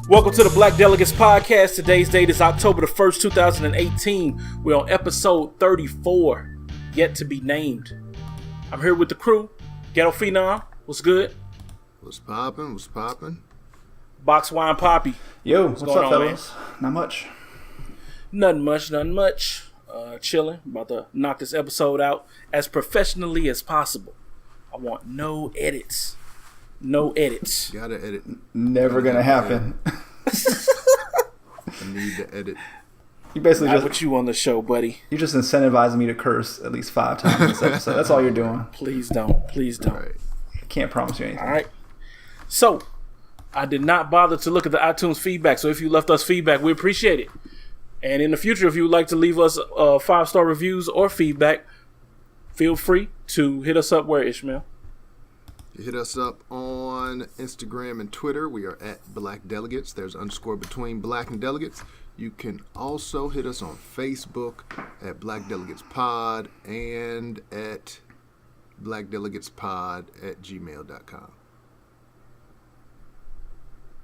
Welcome to the Black Delegates podcast. Today's date is October the 1st, 2018. We're on episode 34, yet to be named. I'm here with the crew. Ghetto Phenom, what's good? What's poppin'? Box Wine Poppy. Yo, what's up, on, fellas? Not much. Nothing much. Chilling. About to knock this episode out as professionally as possible. I want no edits. Gotta edit. Never gonna happen. I need to edit. You basically Not with you on the show, buddy. You're just incentivizing me to curse at least 5 times in this episode. That's all you're doing. Please don't. Right. I can't promise you anything. All right. So, I did not bother to look at the iTunes feedback. So if you left us feedback, we appreciate it. And in the future, if you would like to leave us 5-star reviews or feedback, feel free to hit us up where, Ishmael? You hit us up on Instagram and Twitter. We are at Black Delegates. There's _ between Black and Delegates. You can also hit us on Facebook at Black Delegates Pod and at blackdelegatespod@gmail.com.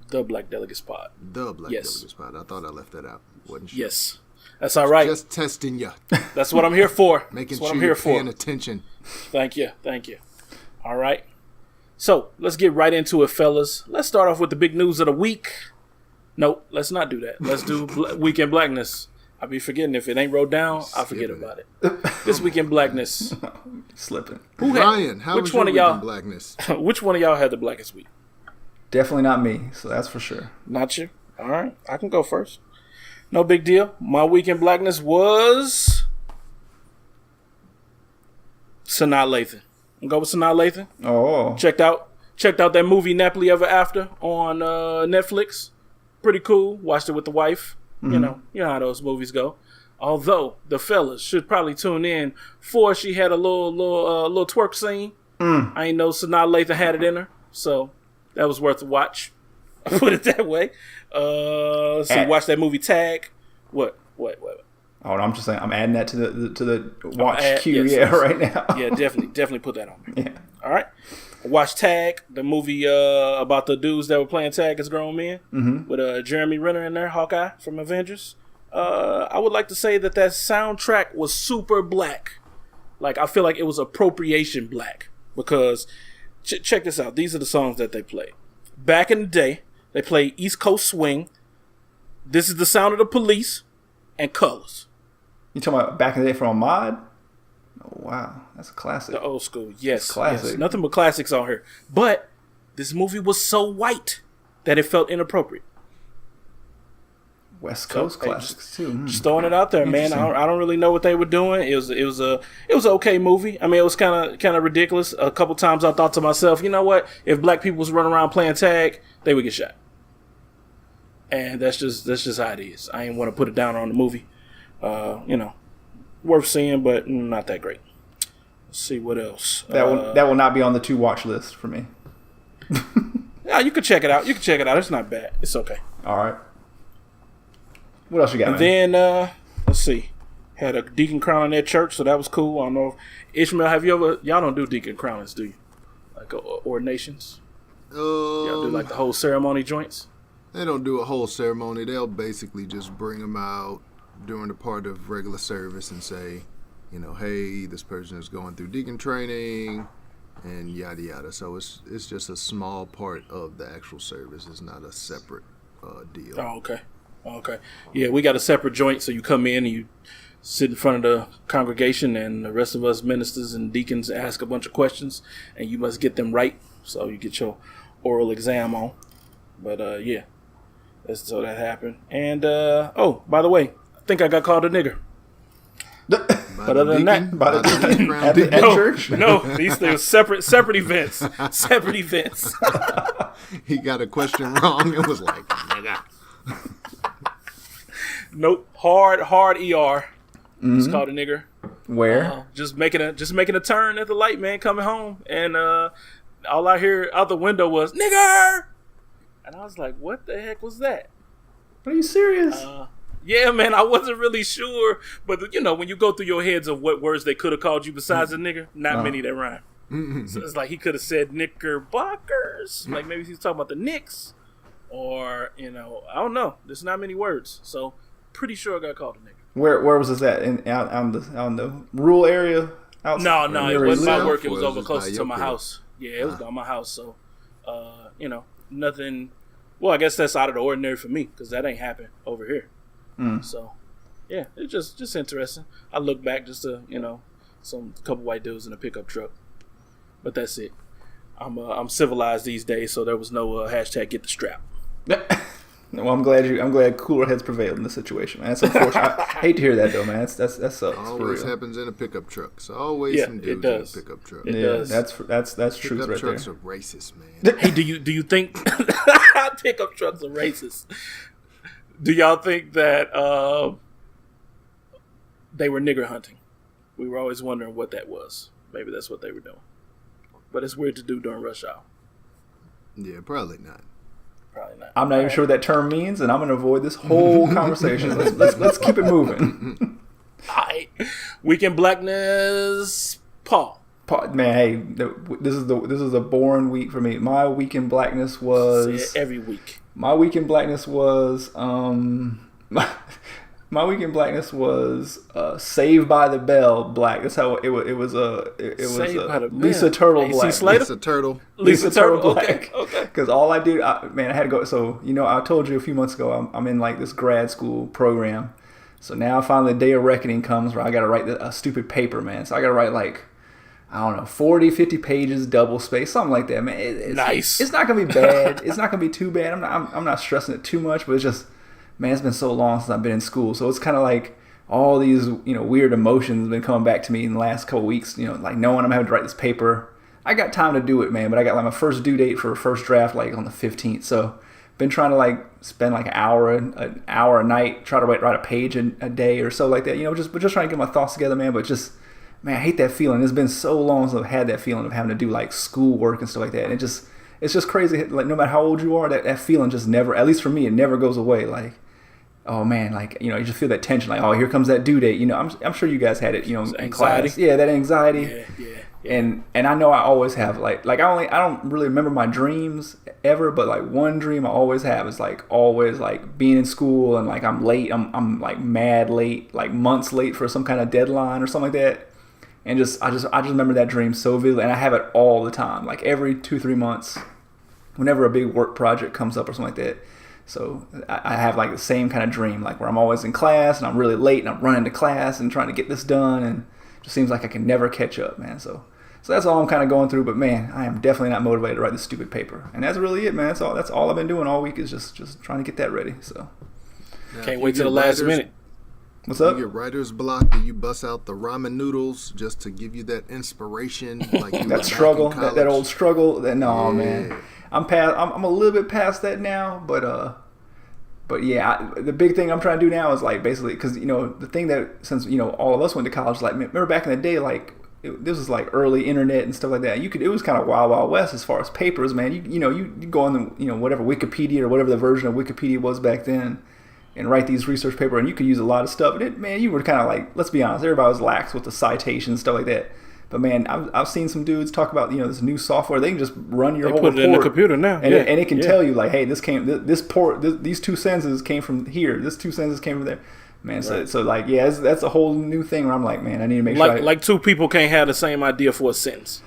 The Black Delegates Pod. The Black Delegates Pod. I thought I left that out. Wasn't sure. Yes. That's all right. Just testing you. That's what I'm here for. Making That's what sure I'm here you're for. paying attention. Thank you. All right. So, let's get right into it, fellas. Let's start off with the big news of the week. Nope, let's not do that. Let's do Week in Blackness. I'll be forgetting if it ain't wrote down. I'll forget about it. This Week in Blackness. Slipping. Ryan, how was your Week in Blackness? Which one of y'all had the blackest week? Definitely not me, so that's for sure. Not you? All right, I can go first. No big deal. My Week in Blackness was Sanaa Lathan. I'm going with Sanaa Lathan. Oh. Checked out that movie Napoli Ever After on Netflix. Pretty cool. Watched it with the wife. Mm-hmm. You know how those movies go. Although the fellas should probably tune in for she had a little twerk scene. I ain't know Sanaa Lathan had it in her, so that was worth a watch. I put it that way. Let's see. Watch that movie Tag. What? Oh, no, I'm just saying. I'm adding that to the watch queue. Yes. Right now. Yeah, definitely put that on there. Yeah. All right. Watch Tag, the movie about the dudes that were playing tag as grown men, with Jeremy Renner in there, Hawkeye from Avengers. I would like to say that soundtrack was super black. Like, I feel like it was appropriation black because check this out. These are the songs that they play. Back in the day, they played East Coast Swing, This Is the Sound of the Police, and Colors. You talking about back in the day from Ahmad? Oh, wow. That's a classic. The old school. Yes. Classic. Yes. Nothing but classics on here. But this movie was so white that it felt inappropriate. West Coast classics too. Just throwing it out there, man. I don't really know what they were doing. It was an okay movie. I mean, it was kind of ridiculous. A couple times I thought to myself, you know what? If black people was running around playing tag, they would get shot. And that's just how it is. I ain't want to put it down on the movie. Worth seeing, but not that great. Let's see what else. That will not be on the to watch list for me. Yeah, you could check it out. It's not bad. It's okay. All right. What else you got? And then let's see. Had a deacon crown in their church, so that was cool. I don't know. Ishmael, have you ever? Y'all don't do deacon crownings, do you? Like ordinations? Y'all do like the whole ceremony joints? They don't do a whole ceremony. They'll basically just bring them out during the part of regular service and say, hey, this person is going through deacon training and yada yada. So it's just a small part of the actual service. It's not a separate deal. Oh, okay. Yeah, we got a separate joint, so you come in and you sit in front of the congregation and the rest of us ministers and deacons ask a bunch of questions and you must get them right. So you get your oral exam on. But yeah. So that happened. And by the way, I think I got called a nigger. But other than that, by the deacon at church? No, these things separate events. Separate events. He got a question wrong and was like, nigga. Nope. Hard ER. It's called a nigger. Where? Just making a turn at the light, man, coming home, and all I hear out the window was nigger. And I was like, what the heck was that? Are you serious? Yeah, man, I wasn't really sure. But, when you go through your heads of what words they could have called you besides a nigger, not many that rhyme. So it's like he could have said knickerbockers. Like maybe he's talking about the Knicks or I don't know. There's not many words, so pretty sure I got called a nigger. Where was this at? Out on the rural area? No, it wasn't my work. It was over just closer by to my your house. Yeah, it was by my house. So, nothing. Well, I guess that's out of the ordinary for me because that ain't happened over here. So, yeah, it's just interesting. I look back just to some couple white dudes in a pickup truck, but that's it. I'm civilized these days, so there was no hashtag get the strap. Well, I'm glad cooler heads prevailed in this situation, man. That's unfortunate. I hate to hear that, though, man. That sucks. Always happens in a pickup truck. It's always some dudes in a pickup truck. It does. That's truth right there. Pickup trucks are racist, man. Hey, do you think pickup trucks are racist? Do y'all think that they were nigger hunting? We were always wondering what that was. Maybe that's what they were doing. But it's weird to do during rush hour. Yeah, probably not. Probably not. I'm not even sure what that term means, and I'm going to avoid this whole conversation. Let's keep it moving. All right. Weekend Blackness, Paul. Man, hey, this is a boring week for me. My weekend blackness was every week. My weekend blackness was my weekend blackness was Saved by the Bell black. That's how it was. Lisa Turtle black. Lisa Turtle black. Okay. Because all I do, I had to go. So I told you a few months ago, I'm in like this grad school program. So now finally the day of reckoning comes where I got to write a stupid paper, man. So I got to write like, I don't know, 40, 50 pages, double space, something like that, man. Nice. It's not gonna be bad. It's not gonna be too bad. I'm not stressing it too much, but it's just, man, it's been so long since I've been in school, so it's kind of like all these weird emotions have been coming back to me in the last couple weeks. Like knowing I'm having to write this paper. I got time to do it, man, but I got like my first due date for first draft like on the 15th. So been trying to like spend like an hour a night, try to write a page a day or so like that. Just trying to get my thoughts together, man. But just, man, I hate that feeling. It's been so long since I've had that feeling of having to do like school work and stuff like that. And it's just crazy. Like no matter how old you are, that feeling just never, at least for me, it never goes away. Like, oh man, like you just feel that tension. Like, oh, here comes that due date. I'm sure you guys had it. In class. Yeah, that anxiety. Yeah. And I know I always have like I don't really remember my dreams ever, but like one dream I always have is like always like being in school and like I'm late. I'm like mad late, like months late for some kind of deadline or something like that. And I just remember that dream so vividly, and I have it all the time, like every 2-3 months, whenever a big work project comes up or something like that. So I have like the same kind of dream, like where I'm always in class and I'm really late and I'm running to class and trying to get this done, and it just seems like I can never catch up, man. So that's all I'm kind of going through. But man, I am definitely not motivated to write this stupid paper, and that's really it, man. That's all I've been doing all week is just trying to get that ready. So can't wait till the last minute. What's up? You get writer's block, and you bust out the ramen noodles just to give you that inspiration, like you that struggle, that old struggle. Man, I'm a little bit past that now, but yeah, the big thing I'm trying to do now is like basically because the thing that since all of us went to college, like remember back in the day, like this was like early internet and stuff like that. It was kind of wild west as far as papers, man. You go on the whatever Wikipedia or whatever the version of Wikipedia was back then, and write these research paper, and you could use a lot of stuff. And you were kind of like, let's be honest, everybody was lax with the citations, stuff like that. But man, I've seen some dudes talk about this new software. They can just run your whole report. They put it in the computer now, and it can tell you like, hey, these two sentences came from here. This two sentences came from there. Man, right. so like, yeah, that's a whole new thing where I'm like, man, I need to make sure. Like two people can't have the same idea for a sentence.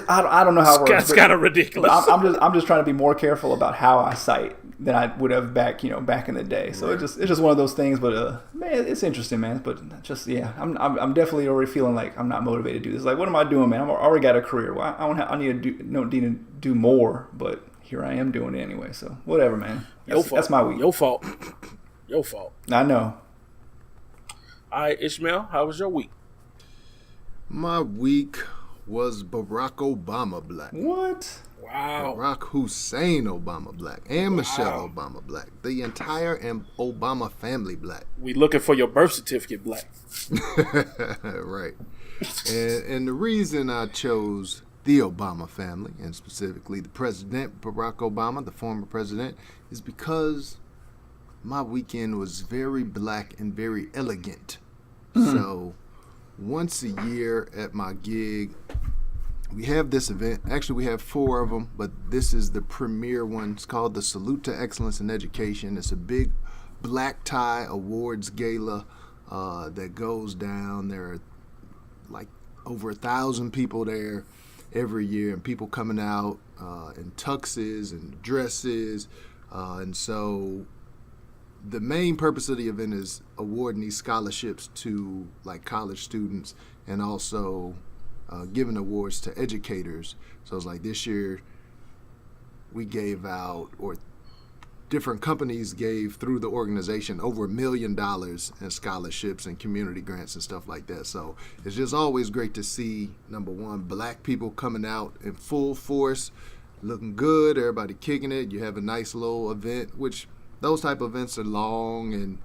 I don't know how it works. It's kind of ridiculous. I'm just trying to be more careful about how I cite than I would have back in the day. So right. It's just one of those things. But man, it's interesting, man. But just I'm definitely already feeling like I'm not motivated to do this. Like, what am I doing, man? I've already got a career. Well, I need to do more, but here I am doing it anyway. So whatever, man. That's my week. Your fault. I know. All right, Ishmael, how was your week? My week was Barack Obama black. What? Wow. Barack Hussein Obama black and Michelle Obama black. The entire Obama family black. We looking for your birth certificate black. Right. And the reason I chose the Obama family, and specifically the president, Barack Obama, the former president, is because my weekend was very black and very elegant. So once a year at my gig, we have this event. Actually, we have 4 of them, but this is the premier one. It's called the Salute to Excellence in Education. It's a big black tie awards gala that goes down. There are like over 1,000 people there every year, and people coming out in tuxes and dresses. And so the main purpose of the event is awarding these scholarships to like college students, and also giving awards to educators. So it's like this year we gave out, or different companies gave through the organization, over $1 million in scholarships and community grants and stuff like that. So it's just always great to see, number one, black people coming out in full force, looking good, everybody kicking it. You have a nice little event, which those type of events are long, and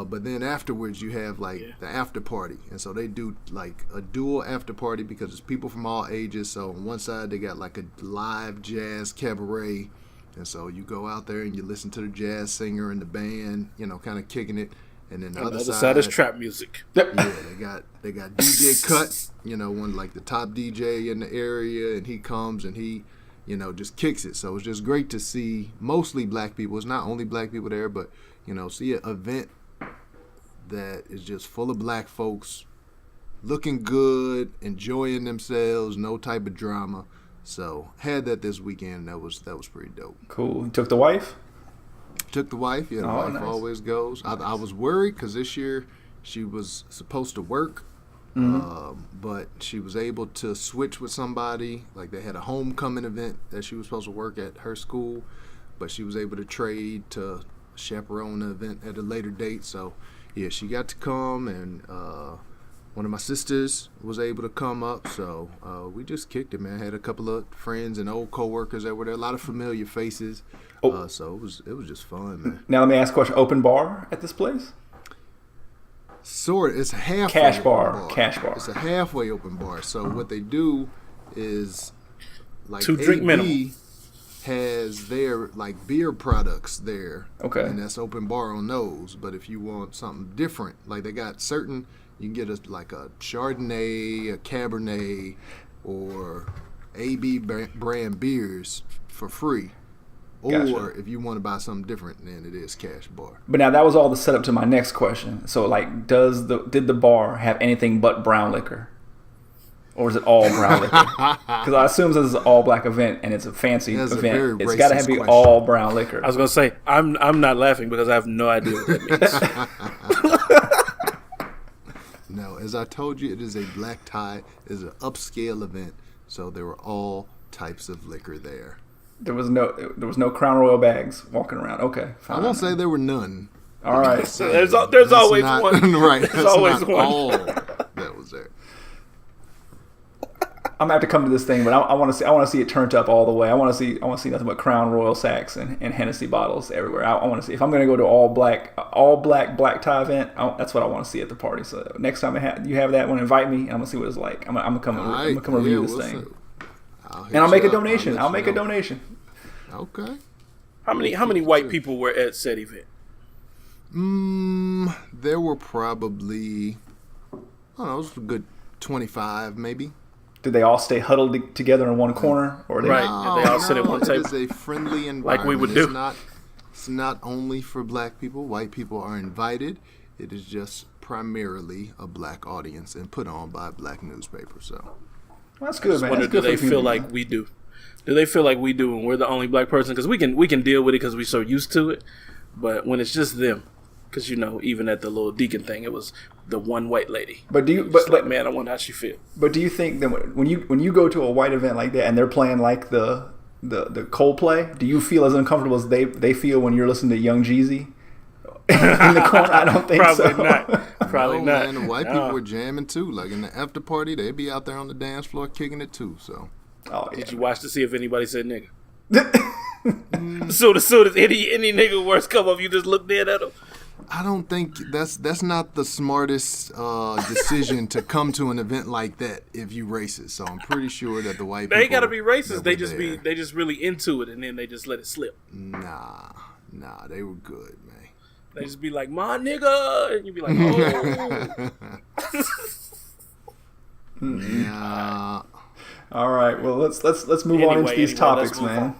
but then afterwards you have like the after party, and so they do like a dual after party because it's people from all ages. So on one side they got like a live jazz cabaret, and so you go out there and you listen to the jazz singer and the band, you know, kind of kicking it. And then the other side is trap music. Yeah, they got DJ Cut, you know, one like the top DJ in the area, and he comes and he, you know, just kicks it. So it's just great to see mostly black people. It's not only black people there, but, you know, see an event that is just full of black folks looking good, enjoying themselves, no type of drama. So had that this weekend. That was pretty dope. Cool. You took the wife? Took the wife. Yeah, the wife nice. Always goes. I was worried because this year she was supposed to work. But she was able to switch with somebody. Like they had a homecoming event that she was supposed to work at her school, but she was able to trade to chaperone the event at a later date. So yeah, she got to come, and one of my sisters was able to come up. So we just kicked it, man. Had a couple of friends and old coworkers that were there. A lot of familiar faces. So it was just fun, man. Now let me ask a question. Open bar at this place? Sort. It's a halfway cash bar. Cash bar. It's a halfway open bar. So what they do is, like, 2 drink minimum has their like beer products there. Okay. And that's open bar on those. But if you want something different, like they got certain, you can get a Chardonnay, a Cabernet, or AB brand beers for free. Gotcha. Or if you want to buy something different, then it is cash bar. But now that was all the setup to my next question. So like, did the bar have anything but brown liquor? Or is it all brown liquor? Because I assume this is an all black event and it's a fancy event. It's got to be all brown liquor. I was gonna say I'm not laughing because I have no idea what that means. No, as I told you, it is a black tie. It is an upscale event, so there were all types of liquor there. There was no Crown Royal bags walking around. Okay, fine. I won't say there were none. All right. So there's always not, one. Right. There's always one. All that was there. I'm gonna have to come to this thing, but I want to see it turned up all the way. I want to see nothing but Crown Royal sacks and Hennessy bottles everywhere. I want to see, if I'm gonna go to all black tie event, that's what I want to see at the party. So next time you have that one, invite me. And I'm gonna see what it's like. I'm gonna come review this thing. I'll make a donation. I'll make a donation. Okay. How many white people were at said event? There were probably, I don't know, it was a good 25 maybe. Did they all stay huddled together in one corner, or right? They all sit at one table. It is a friendly environment. Like we would do. It's not only for black people. White people are invited. It is just primarily a black audience and put on by a black newspaper. So. Well, that's good, man. Do they feel like we do? Do they feel like we do, and we're the only black person? Because we can deal with it because we're so used to it. But when it's just them, because even at the little deacon thing, it was the one white lady. But man, I wonder how she feel. But do you think that when you go to a white event like that and they're playing like the Coldplay, do you feel as uncomfortable as they feel when you're listening to Young Jeezy in the corner? I don't think Probably so. Not. Probably not. Man, the white people were jamming too. Like in the after party, they'd be out there on the dance floor kicking it too. So. Oh, yeah. Did you watch to see if anybody said nigga? Soon as any nigga words come up, you just look dead at them. I don't think that's not the smartest decision to come to an event like that if you racist. So I'm pretty sure that the white people, they gotta be racist. They just really into it, and then they just let it slip. Nah, they were good, man. They just be like, my nigga, and you be like, oh. Yeah. All right. Well, let's move on into these topics, man. On.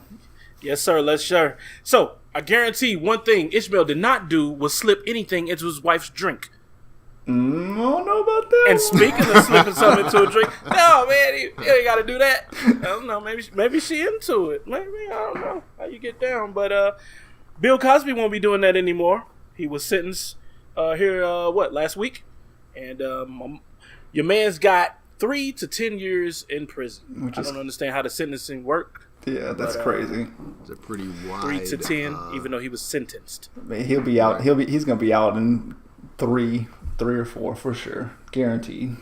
Yes, sir. Let's share. So I guarantee one thing Ishmael did not do was slip anything into his wife's drink. I don't know about that. And speaking of slipping something into a drink, no, man, he ain't got to do that. I don't know. Maybe she into it. Maybe, I don't know how you get down. But Bill Cosby won't be doing that anymore. He was sentenced last week? And your man's got 3 to 10 years in prison. I don't understand how the sentencing worked. Yeah, that's crazy. It's a pretty wide 3 to 10, even though he was sentenced. Man, he'll be out. He's gonna be out in 3 or 4 for sure, guaranteed.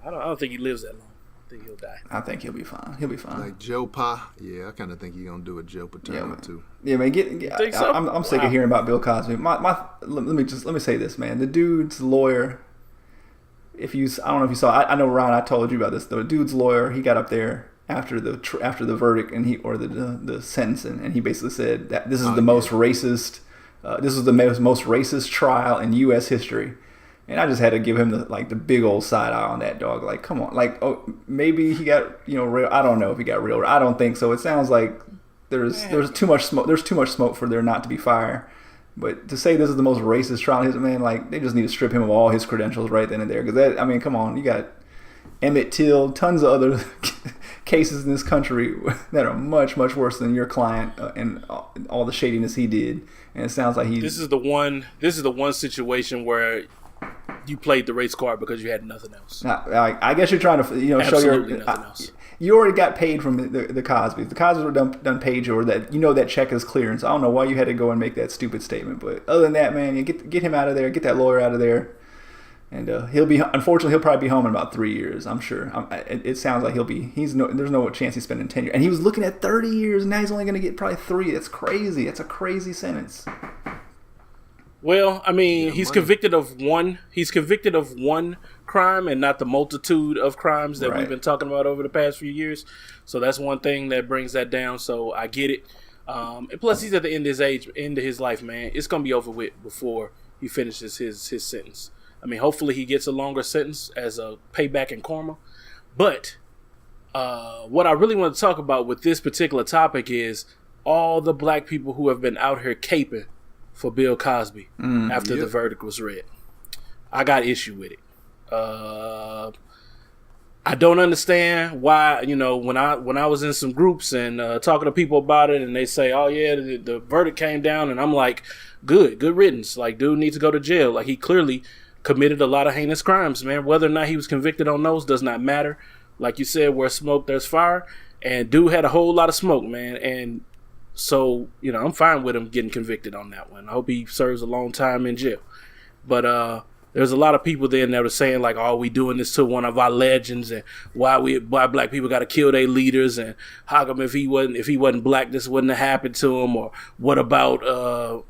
I don't think he lives that long. I think he'll die. I think he'll be fine. He'll be fine. Like Joe Pa. Yeah, I kind of think he's gonna do a Joe Paterno too. Yeah, man. Think so? I'm sick of hearing about Bill Cosby. Let me say this, man. The dude's lawyer. I don't know if you saw. I know, Ron. I told you about this. The dude's lawyer. He got up there after the verdict and the sentencing, and he basically said that this is the most racist. This is the most racist trial in U.S. history, and I just had to give him the big old side eye on that dog. Like, come on, maybe he got real. I don't know if he got real. I don't think so. It sounds like there's too much smoke. There's too much smoke for there not to be fire. But to say this is the most racist trial, they just need to strip him of all his credentials right then and there. Because come on, you got Emmett Till, tons of other cases in this country that are much, much worse than your client and all the shadiness he did. And it sounds like This is the one situation where you played the race card because you had nothing else. I guess you're trying to show nothing else. You already got paid from the Cosbys. The Cosbys were done paid you, or that check is clearance. I don't know way you had to go and make that stupid statement, but other than that, man, you get him out of there, get that lawyer out of there, and unfortunately he'll probably be home in about 3 years. I'm sure. It sounds like there's no chance he's spending 10 years, and he was looking at 30 years, and now he's only going to get probably 3. That's crazy. That's a crazy sentence. Well, he's convicted of one. He's convicted of one crime and not the multitude of crimes that we've been talking about over the past few years. So that's one thing that brings that down. So I get it. And plus, he's at the end of his life, man. It's gonna be over with before he finishes his sentence. Hopefully he gets a longer sentence as a payback and karma. But what I really want to talk about with this particular topic is all the black people who have been out here caping for Bill Cosby after the verdict was read. I got issue with it. I don't understand why, when I was in some groups and talking to people about it, and they say, oh yeah, the verdict came down, and I'm like, good riddance. Like, dude needs to go to jail. Like, he clearly committed a lot of heinous crimes, man. Whether or not he was convicted on those does not matter. Like you said, where smoke, there's fire. And dude had a whole lot of smoke, man. And so, I'm fine with him getting convicted on that one. I hope he serves a long time in jail. But there's a lot of people then that were saying, like, oh, we doing this to one of our legends, and why black people got to kill their leaders, and how come if he wasn't black, this wouldn't have happened to him, or what about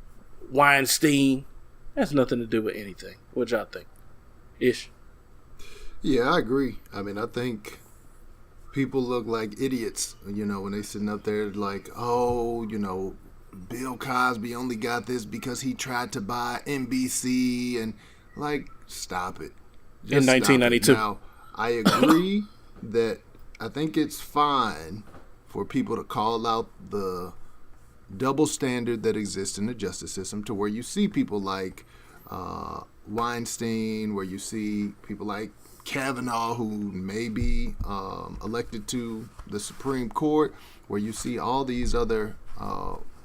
Weinstein? That's nothing to do with anything. What y'all think? Ish? Yeah, I agree. I think people look like idiots, when they sitting up there like, oh, Bill Cosby only got this because he tried to buy NBC, and like, stop it. In 1992. Now, I agree that I think it's fine for people to call out the double standard that exists in the justice system, to where you see people like Weinstein, where you see people like Kavanaugh, who may be elected to the Supreme Court, where you see all these other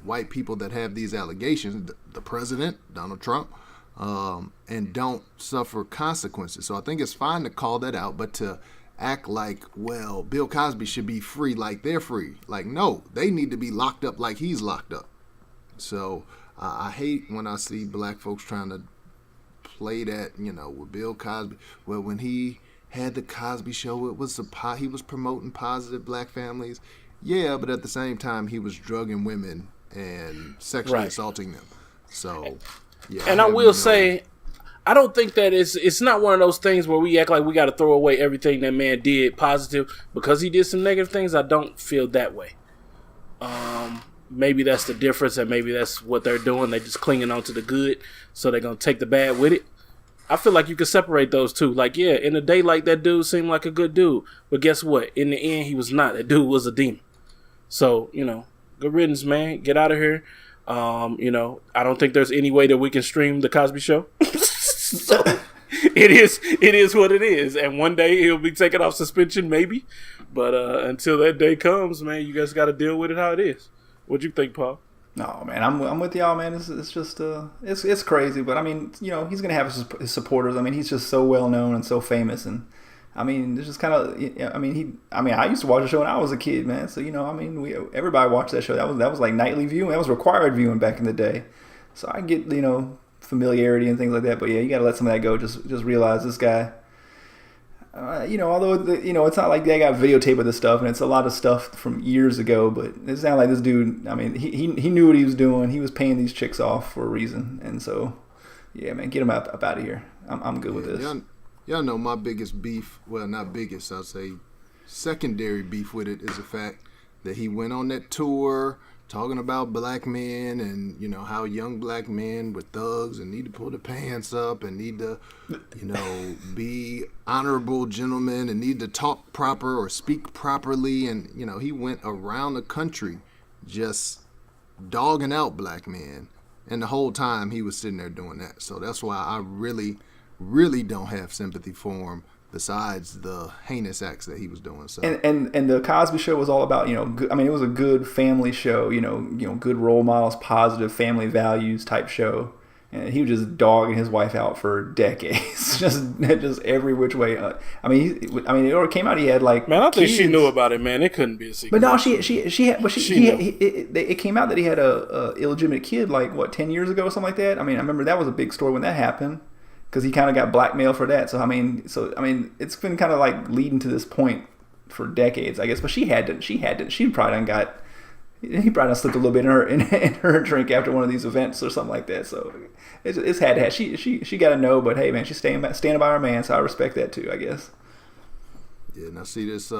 white people that have these allegations, the president, Donald Trump, and don't suffer consequences. So I think it's fine to call that out, but to act like, well, Bill Cosby should be free like they're free. Like, no, they need to be locked up like he's locked up. So I hate when I see black folks trying to play that, with Bill Cosby. Well, when he had the Cosby Show, he was promoting positive black families. Yeah, but at the same time, he was drugging women and sexually assaulting them. So, yeah. And I will say, I don't think that it's not one of those things where we act like we got to throw away everything that man did positive because he did some negative things. I don't feel that way. Maybe that's the difference, and maybe that's what they're doing. They're just clinging on to the good, so they're going to take the bad with it. I feel like you could separate those two. Like, yeah, in the daylight, that dude seemed like a good dude. But guess what? In the end, he was not. That dude was a demon. So, good riddance, man. Get out of here. I don't think there's any way that we can stream the Cosby Show. So it is what it is. And one day he'll be taken off suspension, maybe. But until that day comes, man, you guys got to deal with it how it is. What'd you think, Paul? No, man, I'm with y'all, man. It's just it's crazy, but I mean, he's gonna have his supporters. I mean, he's just so well known and so famous, and I mean, it's just kind of. I used to watch the show when I was a kid, man. So everybody watched that show. That was like nightly viewing. That was required viewing back in the day. So I get familiarity and things like that, but yeah, you got to let some of that go. Just realize this guy. Although it's not like they got videotape of this stuff, and it's a lot of stuff from years ago. But it's not like this dude. I mean, he knew what he was doing. He was paying these chicks off for a reason, and so yeah, man, get him up out of here. I'm good with this. Y'all know my biggest beef. Well, not biggest. I'll say secondary beef with it is the fact that he went on that tour talking about black men and how young black men were thugs and need to pull the pants up and need to be honorable gentlemen and need to talk proper or speak properly, and he went around the country just dogging out black men, and the whole time he was sitting there doing that. So that's why I really don't have sympathy for him, besides the heinous acts that he was doing. So and the Cosby Show was all about, it was a good family show, good role models, positive family values type show. And he was just dogging his wife out for decades, just every which way. It came out he had like. Man, I think kids. She knew about it, man. It couldn't be a secret. But no, it came out that he had a illegitimate kid, like 10 years ago or something like that. I mean, I remember that was a big story when that happened, because he kind of got blackmailed for that. So I mean, it's been kind of like leading to this point for decades, I guess. But she probably done got. He probably slipped a little bit in her drink after one of these events or something like that. So it's had to have. She got to know, but hey, man, she's standing by her man, so I respect that too, I guess. Yeah, and I see this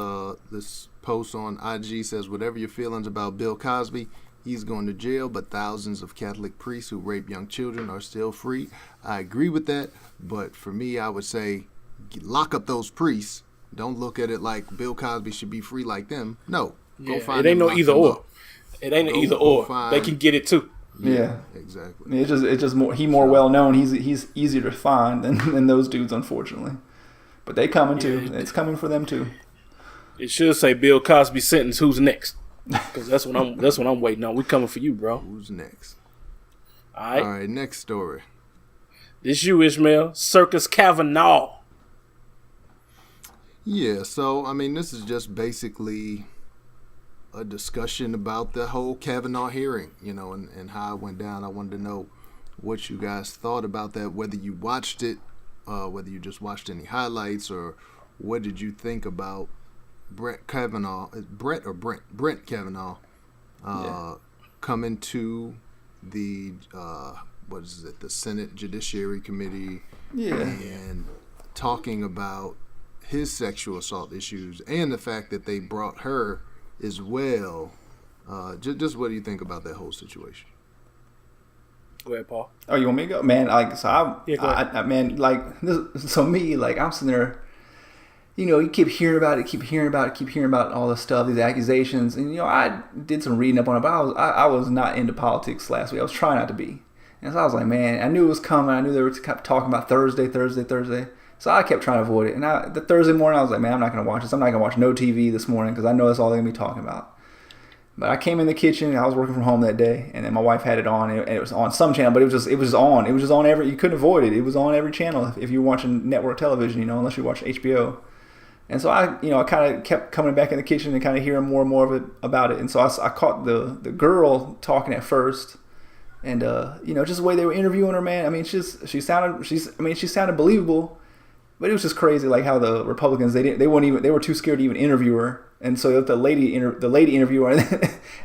post on IG says, whatever your feelings about Bill Cosby, he's going to jail, but thousands of Catholic priests who rape young children are still free. I agree with that, but for me, I would say lock up those priests. Don't look at it like Bill Cosby should be free like them. No, go find it. Ain't no either or. It ain't an either or. They can get it too. Yeah, exactly. It's just more. He more well known. He's easier to find than those dudes, unfortunately. But they coming too. It's coming for them too. It should say Bill Cosby sentence. Who's next? Because that's what I'm waiting on. We coming for you, bro. Who's next? All right. Next story. This you, Ishmael. Circus Kava-naw. Yeah. So this is just basically a discussion about the whole Kavanaugh hearing, and how it went down. I wanted to know what you guys thought about that, whether you watched it, whether you just watched any highlights, or what did you think about Brett Kavanaugh, Brett Kavanaugh, coming to the, the Senate Judiciary Committee, and talking about his sexual assault issues and the fact that they brought her as well. Just what do you think about that whole situation? Go ahead, Paul. Oh, you want me to go? Man, I'm sitting there, you keep hearing about all this stuff, these accusations, and I did some reading up on it, but I was not into politics last week. I was trying not to be, and so I was like, man, I knew it was coming. I knew they were talking about Thursday. So I kept trying to avoid it. And the Thursday morning, I was like, man, I'm not going to watch this. I'm not going to watch no TV this morning because I know that's all they're going to be talking about. But I came in the kitchen. I was working from home that day, and then my wife had it on, and it was on some channel, but it was just on. It was just on you couldn't avoid it. It was on every channel if you're watching network television, unless you watch HBO. And so I kind of kept coming back in the kitchen and kind of hearing more and more of it about it. And so I caught the girl talking at first. And just the way they were interviewing her, man. She sounded believable. But it was just crazy, like how the Republicans they were too scared to even interview her, and so the lady interviewer,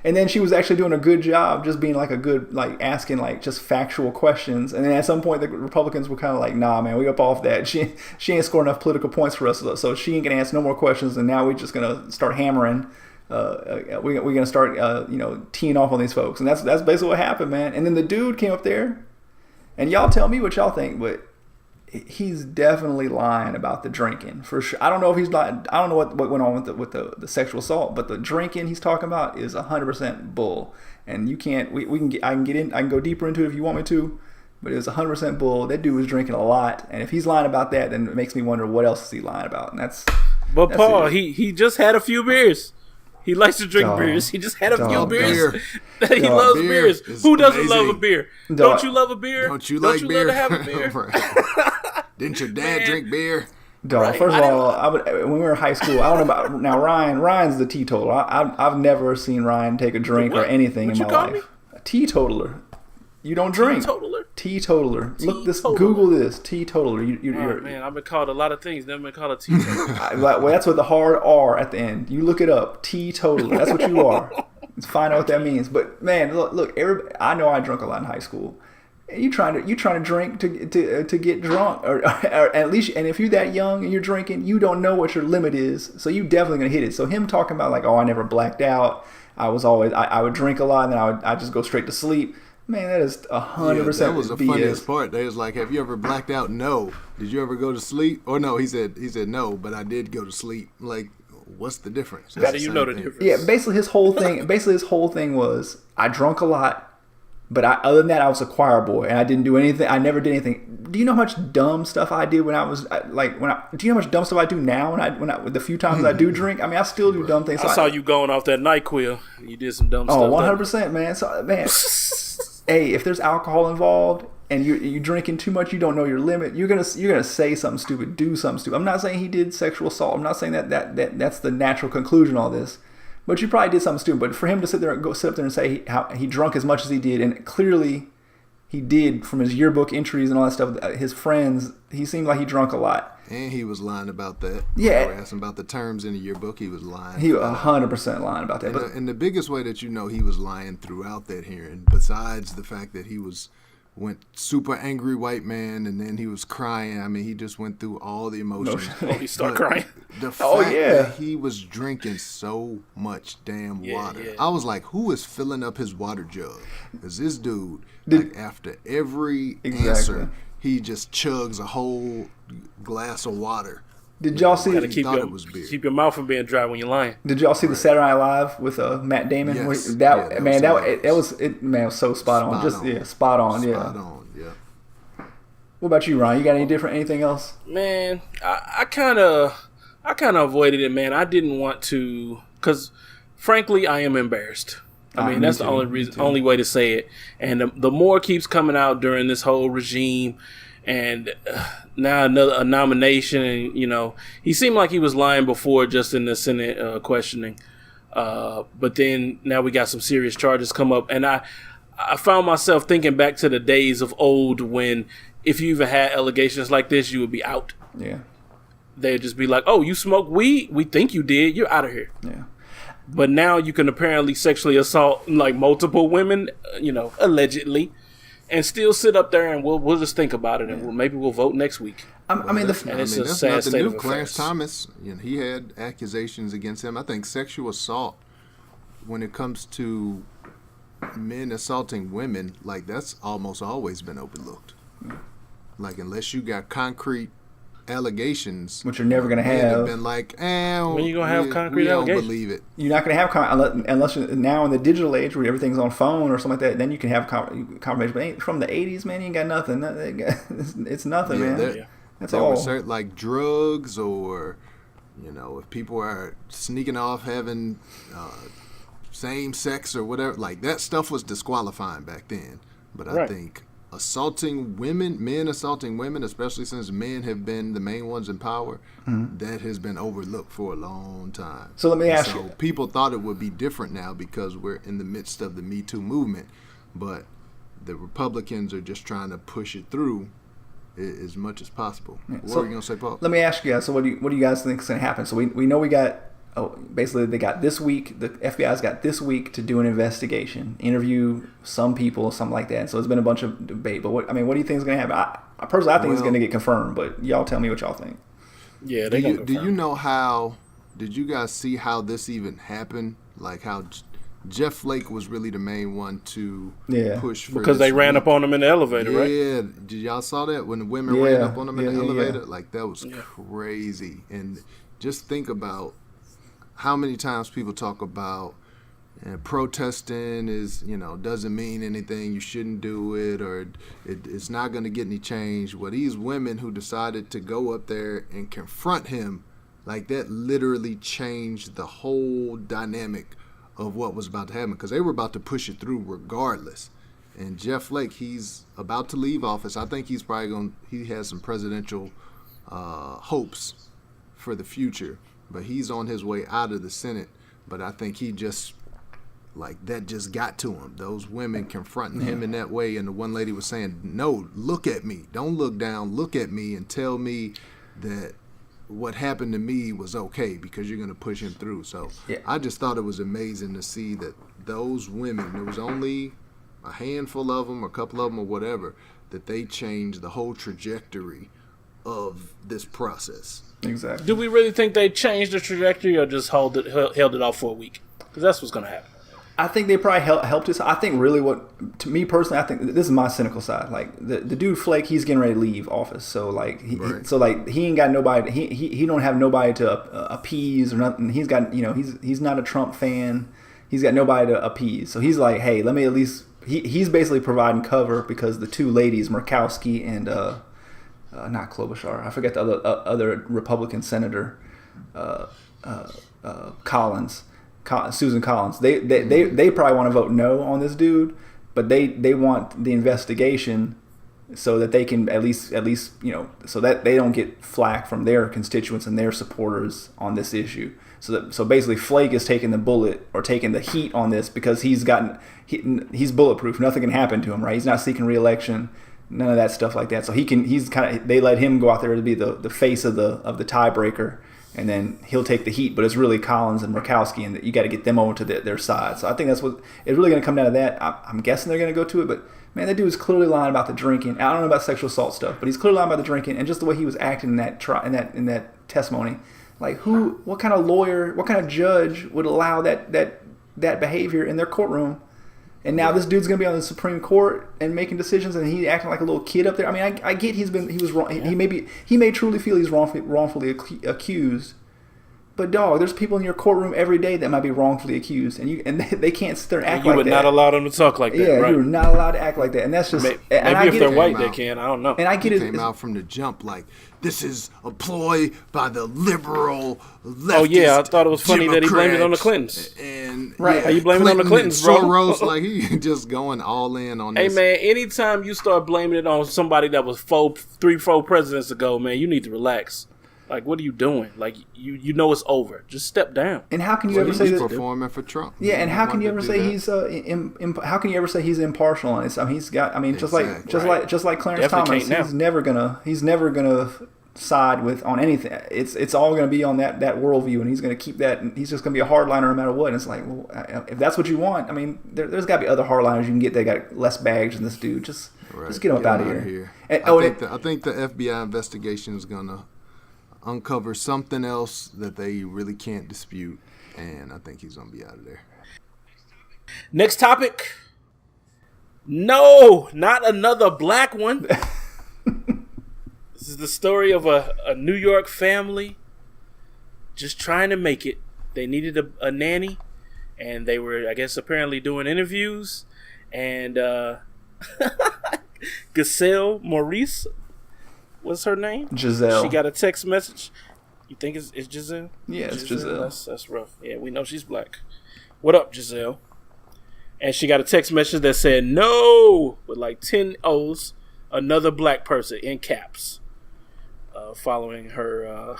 and then she was actually doing a good job, just being like a good asking just factual questions, and then at some point the Republicans were kind of like, nah, man, we up off that. She ain't scored enough political points for us, so she ain't gonna answer no more questions, and now we're just gonna start hammering. We're gonna start teeing off on these folks, and that's basically what happened, man. And then the dude came up there, and y'all tell me what y'all think, but he's definitely lying about the drinking for sure. I don't know if he's lying. I don't know what went on with the sexual assault, but the drinking he's talking about is 100% bull. And you can't. I can go deeper into it if you want me to, but it was 100% bull. That dude was drinking a lot, and if he's lying about that, then it makes me wonder what else is he lying about. And that's. But Paul, he just had a few beers. He likes to drink beers. He just had a few beers. He loves beers. Who doesn't love a beer? Don't you love a beer? Don't you like beer? Love to have a beer? Didn't your dad drink beer? Dog, right. First of all, when we were in high school, I don't know about now. Ryan's the teetotaler. I've never seen Ryan take a drink or anything in my life. A teetotaler. You don't drink. Teetotaler. Look this. Google this. Teetotaler. Man, I've been called a lot of things. Never been called a teetotaler. Well, that's with the hard R at the end. You look it up. Teetotaler. That's what you are. Let's find out what that means. But man, look. I know I drank a lot in high school. You trying to drink to get drunk, or at least, and if you're that young and you're drinking, you don't know what your limit is, so you definitely gonna hit it. So him talking about like, oh, I never blacked out. I would drink a lot and then I just go straight to sleep. Man, that is 100%. That was the BS. funniest part. They was like, "Have you ever blacked out?" No. Did you ever go to sleep? Or no, he said no, but I did go to sleep. Like, what's the difference? How do you know the difference? Yeah, basically his whole thing was I drunk a lot, but other than that I was a choir boy and I didn't do anything. I never did anything. Do you know how much dumb stuff I did when I was do you know how much dumb stuff I do now when I the few times I do drink? I mean, I still do dumb things. I saw you going off that NyQuil. You did some dumb stuff. Oh, 100%, man. So, man. Hey, if there's alcohol involved and you drinking too much, you don't know your limit. You're gonna say something stupid, do something stupid. I'm not saying he did sexual assault. I'm not saying that's the natural conclusion of all this. But you probably did something stupid. But for him to sit up there and say how he drunk as much as he did, and clearly he did from his yearbook entries and all that stuff. His friends, he seemed like he drunk a lot. And he was lying about that. Yeah. When we asked him about the terms in the yearbook, he was lying. He was 100% lying about that. And the biggest way that you know he was lying throughout that hearing, besides the fact that he went super angry white man and then he was crying. I mean, he just went through all the emotions. He started crying. The fact that he was drinking so much damn water. Yeah. I was like, who is filling up his water jug? Because this dude, after every answer, he just chugs a whole glass of water. Did y'all see? Keep your mouth from being dry when you're lying. Did y'all see the Saturday Night Live with Matt Damon? Yes. That was so spot on. Spot on. Yeah. What about you, Ryan? You got anything else? Man, I kind of avoided it, man. I didn't want to, because frankly, I am embarrassed. I mean, that's the only way to say it. And the more keeps coming out during this whole regime, and now a nomination, and he seemed like he was lying before, just in the Senate questioning. But then now we got some serious charges come up, and I found myself thinking back to the days of old when, if you even had allegations like this, you would be out. Yeah. They'd just be like, "Oh, you smoke weed? We think you did. You're out of here." Yeah. But now you can apparently sexually assault like multiple women, allegedly, and still sit up there and we'll just think about it, and maybe we'll vote next week. That's not the new Clarence Thomas. He had accusations against him. I think sexual assault, when it comes to men assaulting women, like that's almost always been overlooked. Like unless you got concrete allegations, which you're never going to have. Been like, when you going to have concrete allegations? Don't believe it. You're not going to have unless now in the digital age where everything's on phone or something like that. Then you can have confirmation. But from the '80s, man, you ain't got nothing. It's nothing, man. That's all. Certain, like drugs, or if people are sneaking off having same sex or whatever, like that stuff was disqualifying back then. But I think men assaulting women, especially since men have been the main ones in power, that has been overlooked for a long time. So let me ask you. People thought it would be different now because we're in the midst of the Me Too movement, but the Republicans are just trying to push it through as much as possible. Yeah. What are you going to say, Paul? Let me ask you guys, so what do you guys think is going to happen? So we know we got, basically they got this week, the FBI's got this week to do an investigation, interview some people, something like that. And so there's been a bunch of debate. But what do you think is going to happen? I personally think it's going to get confirmed, but y'all tell me what y'all think. Yeah, do you know how, did you guys see how this even happened? Like how Jeff Flake was really the main one to push for because they ran up on him in the elevator, right? Yeah, did y'all saw that when the women ran up on him in the elevator? Yeah. Like that was crazy. And just think about how many times people talk about protesting is, doesn't mean anything. You shouldn't do it, or it's not going to get any change. Well, these women who decided to go up there and confront him, like that literally changed the whole dynamic of what was about to happen, because they were about to push it through regardless. And Jeff Flake, he's about to leave office. I think he's probably he has some presidential hopes for the future, but he's on his way out of the Senate. But I think he just, that just got to him. Those women confronting him in that way, and the one lady was saying, no, look at me. Don't look down. Look at me and tell me that what happened to me was okay, because you're going to push him through. So I just thought it was amazing to see that those women, there was only a handful of them, a couple of them or whatever, that they changed the whole trajectory of this process. Exactly. Do we really think they changed the trajectory, or just held it off for a week? Because that's what's going to happen. I think they probably helped us. I think really to me personally, I think this is my cynical side. Like the dude Flake, he's getting ready to leave office. So he ain't got nobody. He don't have nobody to appease or nothing. He's got, he's not a Trump fan. He's got nobody to appease. So he's like, hey, let me at least. He's basically providing cover because the two ladies, Murkowski and not Klobuchar, I forget the other Republican senator, Collins. Susan Collins. They probably want to vote no on this dude, but they want the investigation so that they can at least so that they don't get flack from their constituents and their supporters on this issue. So basically Flake is taking the bullet or taking the heat on this because he's bulletproof. Nothing can happen to him, right? He's not seeking re-election, none of that stuff like that. So they let him go out there to be the face of the tiebreaker. And then he'll take the heat, but it's really Collins and Murkowski, and you got to get them over to their side. So I think that's what it's really going to come down to. That I'm guessing they're going to go to it, but man, that dude is clearly lying about the drinking. I don't know about sexual assault stuff, but he's clearly lying about the drinking, and just the way he was acting in that testimony. Like what kind of lawyer, what kind of judge would allow that behavior in their courtroom? And now this dude's going to be on the Supreme Court and making decisions, and he acting like a little kid up there. I mean, I get he was wrong. He may truly feel he's wrongfully accused, but dog, there's people in your courtroom every day that might be wrongfully accused, and they can't sit there and act like that. You would not allow them to talk like that. Yeah, right? You're not allowed to act like that, and that's just maybe if they're white they can. I don't know. And I get it came out from the jump like this is a ploy by the liberal leftist. Oh yeah, I thought it was funny that he blamed it on the Clintons. And how you blame it on the Clintons, bro? Soros, like he just going all in on this. Hey man, anytime you start blaming it on somebody that was 3-4 presidents ago, man, you need to relax. Like, what are you doing? Like, you know it's over. Just step down. And how can you ever say he's performing for Trump? Yeah, and how can you ever say he's how can you ever say he's impartial on this? I mean, he's got. I mean, just like Clarence Thomas, he's never gonna side on anything. It's all gonna be on that worldview, and he's gonna keep that. And he's just gonna be a hardliner no matter what. And it's like, well, if that's what you want, I mean, there's got to be other hardliners you can get that got less baggage than this dude. Just get him up out of here. And, I think the FBI investigation is gonna uncover something else that they really can't dispute, and I think he's gonna be out of there. Next topic. No, not another black one. This is the story of a New York family just trying to make it. They needed a nanny, and they were, I guess, apparently doing interviews, and Giselle Maurice was her name? Giselle. She got a text message. You think it's Giselle? Yeah, it's Giselle. That's rough. Yeah, we know she's black. What up, Giselle? And she got a text message that said, no, with like 10 O's, another black person in caps, following her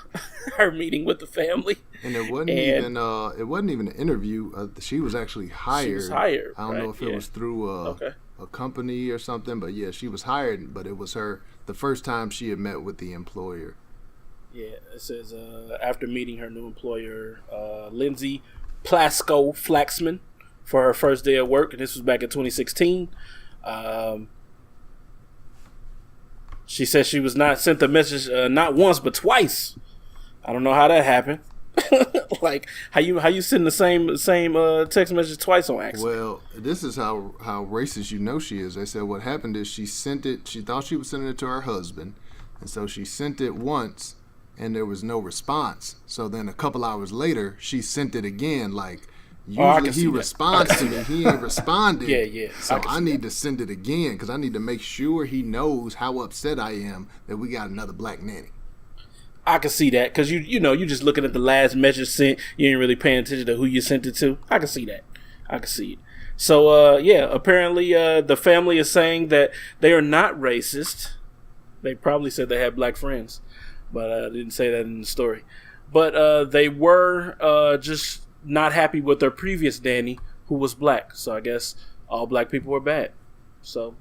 her meeting with the family. And it wasn't even an interview. She was actually hired. She was hired. I don't know if it was through a company or something, but yeah, she was hired, but it was the first time she had met with the employer. Yeah, it says after meeting her new employer, Lindsay Plasko-Flaxman, for her first day of work, and this was back in 2016. She said she was not sent the message not once but twice. I don't know how that happened. Like how you send the same text message twice on accident? Well, this is how racist you know she is. They said what happened is she sent it. She thought she was sending it to her husband, and so she sent it once, and there was no response. So then a couple hours later, she sent it again. Like usually he responds to me, he ain't responded. Yeah. So I need to send it again because I need to make sure he knows how upset I am that we got another black nanny. I can see that because you know you just looking at the last message sent. You ain't really paying attention to who you sent it to. I can see that. I can see it. So apparently the family is saying that they are not racist. They probably said they had black friends, but I didn't say that in the story. But they were just not happy with their previous nanny who was black. So I guess all black people were bad. So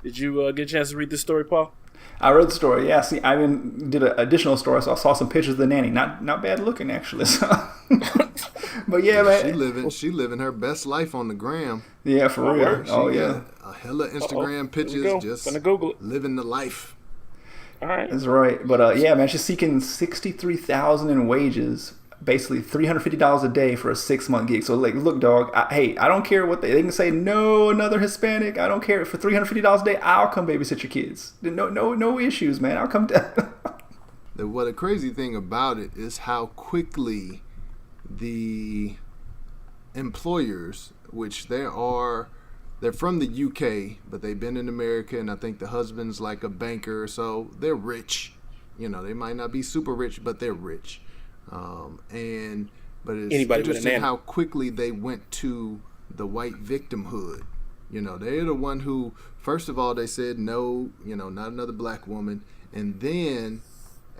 did you get a chance to read this story, Paul? I read the story. Yeah, see, I even did an additional story, so I saw some pictures of the nanny. Not bad looking, actually. So. But yeah, man, she living her best life on the gram. Yeah, for real. She got a hella Instagram pictures, just gonna Google it. Living the life. All right, that's right. But yeah, man, she's seeking $63,000 in wages, basically $350 a day for a 6-month gig. So like, look, dog. I don't care what they can say. No, another Hispanic. I don't care. For $350 a day, I'll come babysit your kids. No issues, man. I'll come down. Well, the crazy thing about it is how quickly the employers, which they're from the UK, but they've been in America, and I think the husband's like a banker, so they're rich. You know, they might not be super rich, but they're rich. But it's interesting how quickly they went to the white victimhood. You know, they're the one who, first of all, they said no, you know, not another black woman. And then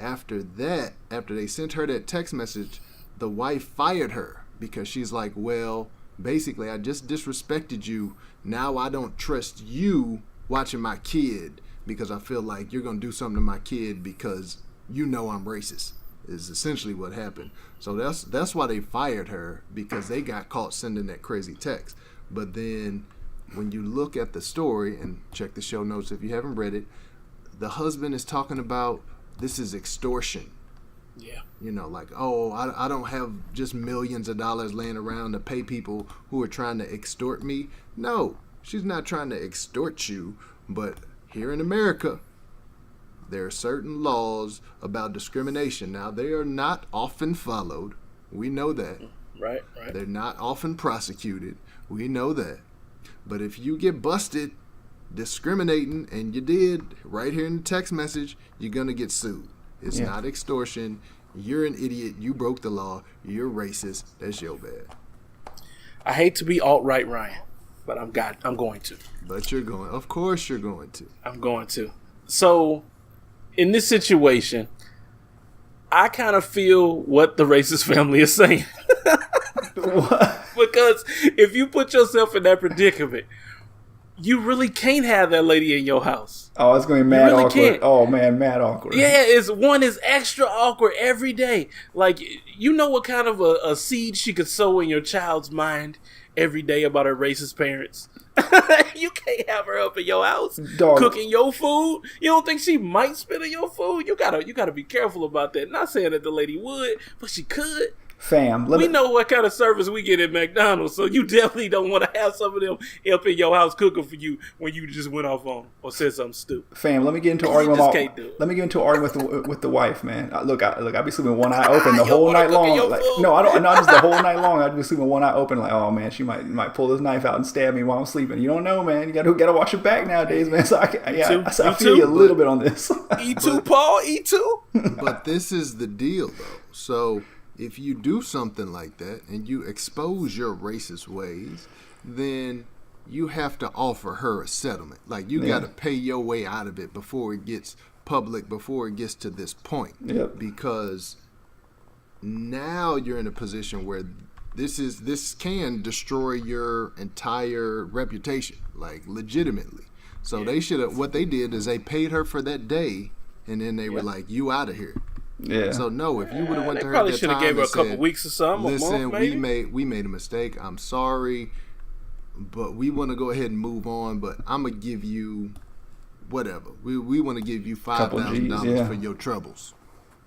after that, after they sent her that text message, the wife fired her because she's like, well, basically, I just disrespected you. Now I don't trust you watching my kid because I feel like you're going to do something to my kid because you know I'm racist. Is essentially what happened. So that's why they fired her, because they got caught sending that crazy text. But then when you look at the story, and check the show notes if you haven't read it, the husband is talking about this is extortion. Yeah. You know, like, oh, I don't have just millions of dollars laying around to pay people who are trying to extort me. No, she's not trying to extort you. But here in America, there are certain laws about discrimination. Now, they are not often followed. We know that. Right. They're not often prosecuted. We know that. But if you get busted discriminating, and you did right here in the text message, you're going to get sued. It's not extortion. You're an idiot. You broke the law. You're racist. That's your bad. I hate to be alt-right, Ryan, but I'm going to. But you're going. Of course you're going to. I'm going to. So, in this situation, I kind of feel what the racist family is saying. What? Because if you put yourself in that predicament, you really can't have that lady in your house. Oh, it's going to be mad awkward. Can't. Oh, man, mad awkward. Yeah, it's extra awkward every day. Like, you know what kind of a seed she could sow in your child's mind every day about her racist parents? You can't have her up in your house cooking your food. You don't think she might spit on your food? You gotta be careful about that. Not saying that the lady would, but she could. Fam, we know what kind of service we get at McDonald's, so you definitely don't want to have some of them up in your house cooking for you when you just went off on or said something stupid. Fam, let me get into an argument with the wife, man. Look, I be sleeping with one eye open the whole night long. Like, no, I don't. Not just the whole night long. I'd be sleeping with one eye open, like, oh man, she might pull this knife out and stab me while I'm sleeping. You don't know, man. You gotta watch your back nowadays, man. So I feel you a little bit on this. E2, Paul, E2. But this is the deal, though. So if you do something like that and you expose your racist ways, then you have to offer her a settlement. Like, you got to pay your way out of it before it gets public, before it gets to this point. Yep. Because now you're in a position where this can destroy your entire reputation, like, legitimately. So they should have, what they did is they paid her for that day, and then they were like, you out of here. Yeah. So no, if you would have went to her probably at that should have time gave her a couple weeks or something. Listen, a month, maybe? we made a mistake. I'm sorry, but we want to go ahead and move on. But I'm gonna give you whatever. We want to give you $5,000 for your troubles,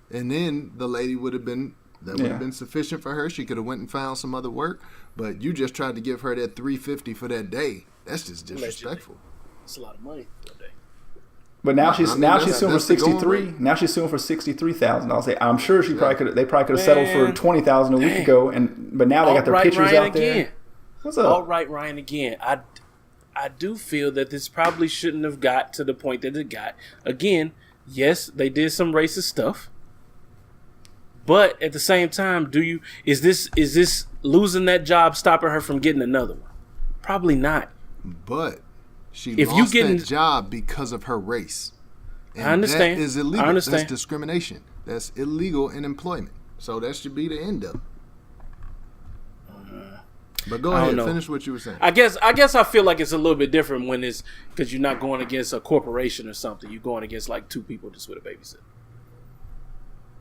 and then the lady would have been That would have been sufficient for her. She could have went and found some other work, but you just tried to give her that $350 for that day. That's just disrespectful. It's a lot of money for a day. But now she's suing for 63. Now she's suing for $63,000. I'm sure they probably could have settled for $20,000 a week ago, but now they got their pictures out there. What's up? All right, Ryan. Again, I do feel that this probably shouldn't have got to the point that it got. Again, yes, they did some racist stuff, but at the same time, is this losing that job stopping her from getting another one? Probably not. But she lost that job because of her race. And I understand. That is illegal. I understand. That's discrimination. That's illegal in employment. So that should be the end of it. But go ahead, finish what you were saying. I guess I feel like it's a little bit different when it's because you're not going against a corporation or something. You're going against like two people just with a babysitter.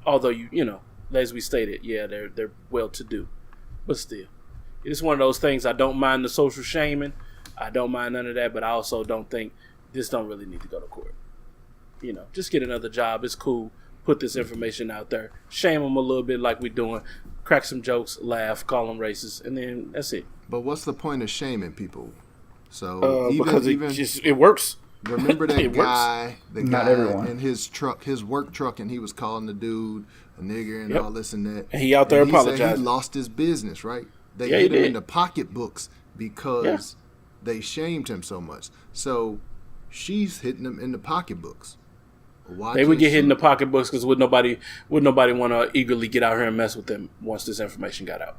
Although you know, as we stated, yeah, they're well to do, but still, it's one of those things. I don't mind the social shaming. I don't mind none of that, but I also don't think this don't really need to go to court. You know, just get another job. It's cool. Put this information out there. Shame them a little bit like we're doing. Crack some jokes, laugh, call them racist, and then that's it. But what's the point of shaming people? So because it works. Remember that guy, Not everyone. in his truck, his work truck, and he was calling the dude a nigger and all this and that. And he out there apologizing. He lost his business, right? They hit him in the pocketbooks because they shamed him so much. So she's hitting him in the pocketbooks. They would get hit in the pocketbooks because would nobody want to eagerly get out here and mess with them once this information got out?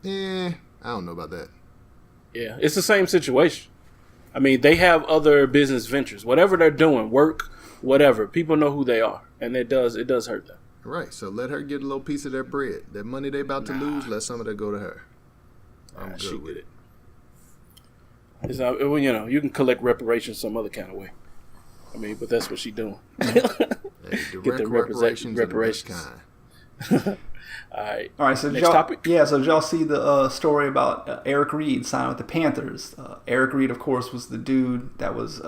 I don't know about that. Yeah, it's the same situation. I mean, they have other business ventures, whatever they're doing, work, whatever. People know who they are, and it does hurt them. Right. So let her get a little piece of their bread. That money they about to lose, let some of that go to her. I'm good with it. It's not, you know, you can collect reparations some other kind of way. I mean, but that's what she's doing. Hey, get the reparations. All right. So next topic. Yeah. So did y'all see the story about Eric Reid signing with the Panthers? Eric Reid, of course, was the dude that was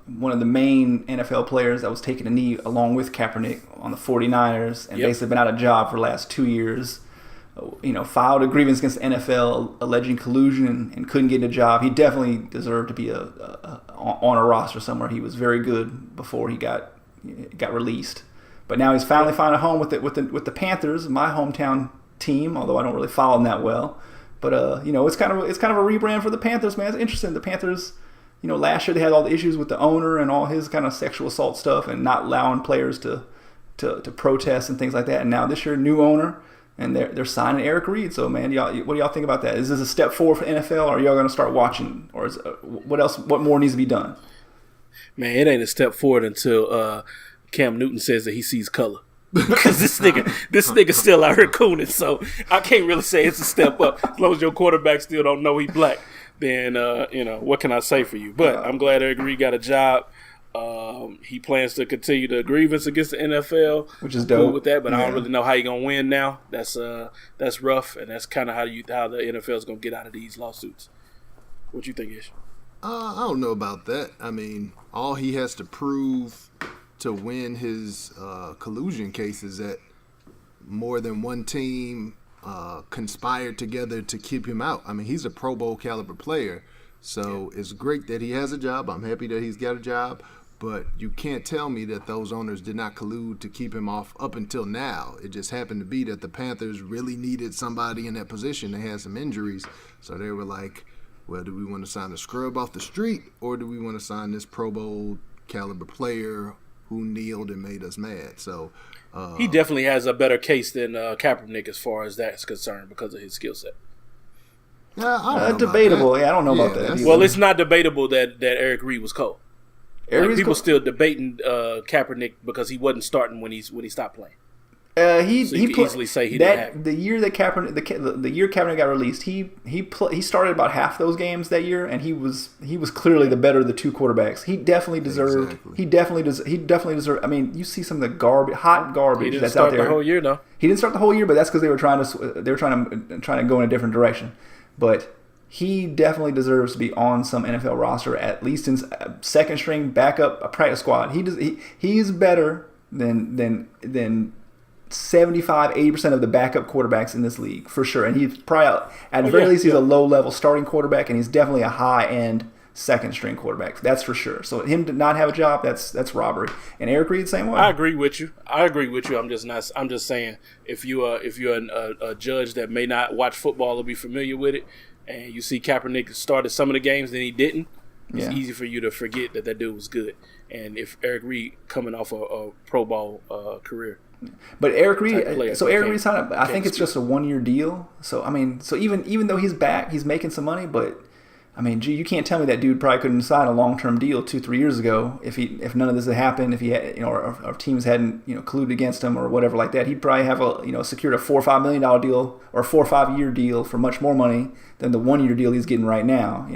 one of the main NFL players that was taking a knee along with Kaepernick on the 49ers and basically been out of job for the last 2 years. Filed a grievance against the NFL alleging collusion and couldn't get a job. He definitely deserved to be on a roster somewhere. He was very good before he got released, but now he's finally found a home with the Panthers, my hometown team. Although I don't really follow them that well, but it's kind of a rebrand for the Panthers, man. It's interesting. The Panthers, last year they had all the issues with the owner and all his kind of sexual assault stuff and not allowing players to protest and things like that. And now this year, new owner. And they're signing Eric Reid. So, man, what do y'all think about that? Is this a step forward for NFL, or are y'all going to start watching? Or what more needs to be done? Man, it ain't a step forward until Cam Newton says that he sees color. Because this nigga still out here cooning. So I can't really say it's a step up. As long as your quarterback still don't know he black, then, what can I say for you? But I'm glad Eric Reid got a job. He plans to continue the grievance against the NFL, which is dope. With that, but I don't really know how you're gonna win now. That's rough, and that's kind of how the NFL is gonna get out of these lawsuits. What you think, Ish? I don't know about that. I mean, all he has to prove to win his collusion case is that more than one team conspired together to keep him out. I mean, he's a Pro Bowl caliber player, so it's great that he has a job. I'm happy that he's got a job. But you can't tell me that those owners did not collude to keep him off up until now. It just happened to be that the Panthers really needed somebody in that position. They had some injuries. So they were like, well, do we want to sign a scrub off the street, or do we want to sign this Pro Bowl caliber player who kneeled and made us mad? So he definitely has a better case than Kaepernick as far as that's concerned because of his skill set. Yeah, I don't know debatable. About that. Yeah, I don't know about that. Well, it's not debatable that Eric Reid was cold. People still debating Kaepernick because he wasn't starting when he stopped playing. He could easily say he didn't have it. The year that Kaepernick got released, he started about half those games that year, and he was clearly the better of the two quarterbacks. He definitely deserved. Exactly. He definitely deserved. I mean, you see some of the hot garbage that's out there. He didn't start the whole year, though. He didn't start the whole year, but that's because they were trying to go in a different direction. But he definitely deserves to be on some NFL roster, at least in second string, backup, a practice squad. He's better than 75-80% of the backup quarterbacks in this league for sure, and he's probably at the very least he's a low-level starting quarterback, and he's definitely a high-end second-string quarterback. That's for sure. So him to not have a job, that's robbery. And Eric Reid, same way. I agree with you. I'm just saying if you're a judge that may not watch football or be familiar with it, and you see Kaepernick started some of the games and he didn't, it's easy for you to forget that dude was good. And if Eric Reid coming off a Pro Bowl career. But Eric Reid, so Eric Reid signed up. I think it's just a 1-year deal. So I mean, so even though he's back, he's making some money. But I mean, gee, you can't tell me that dude probably couldn't sign a long-term deal 2-3 years ago if none of this had happened. If he had, or teams hadn't colluded against him or whatever like that, he'd probably have secured a $4 or $5 million deal or a 4 or 5 year deal for much more money than the 1-year deal he's getting right now.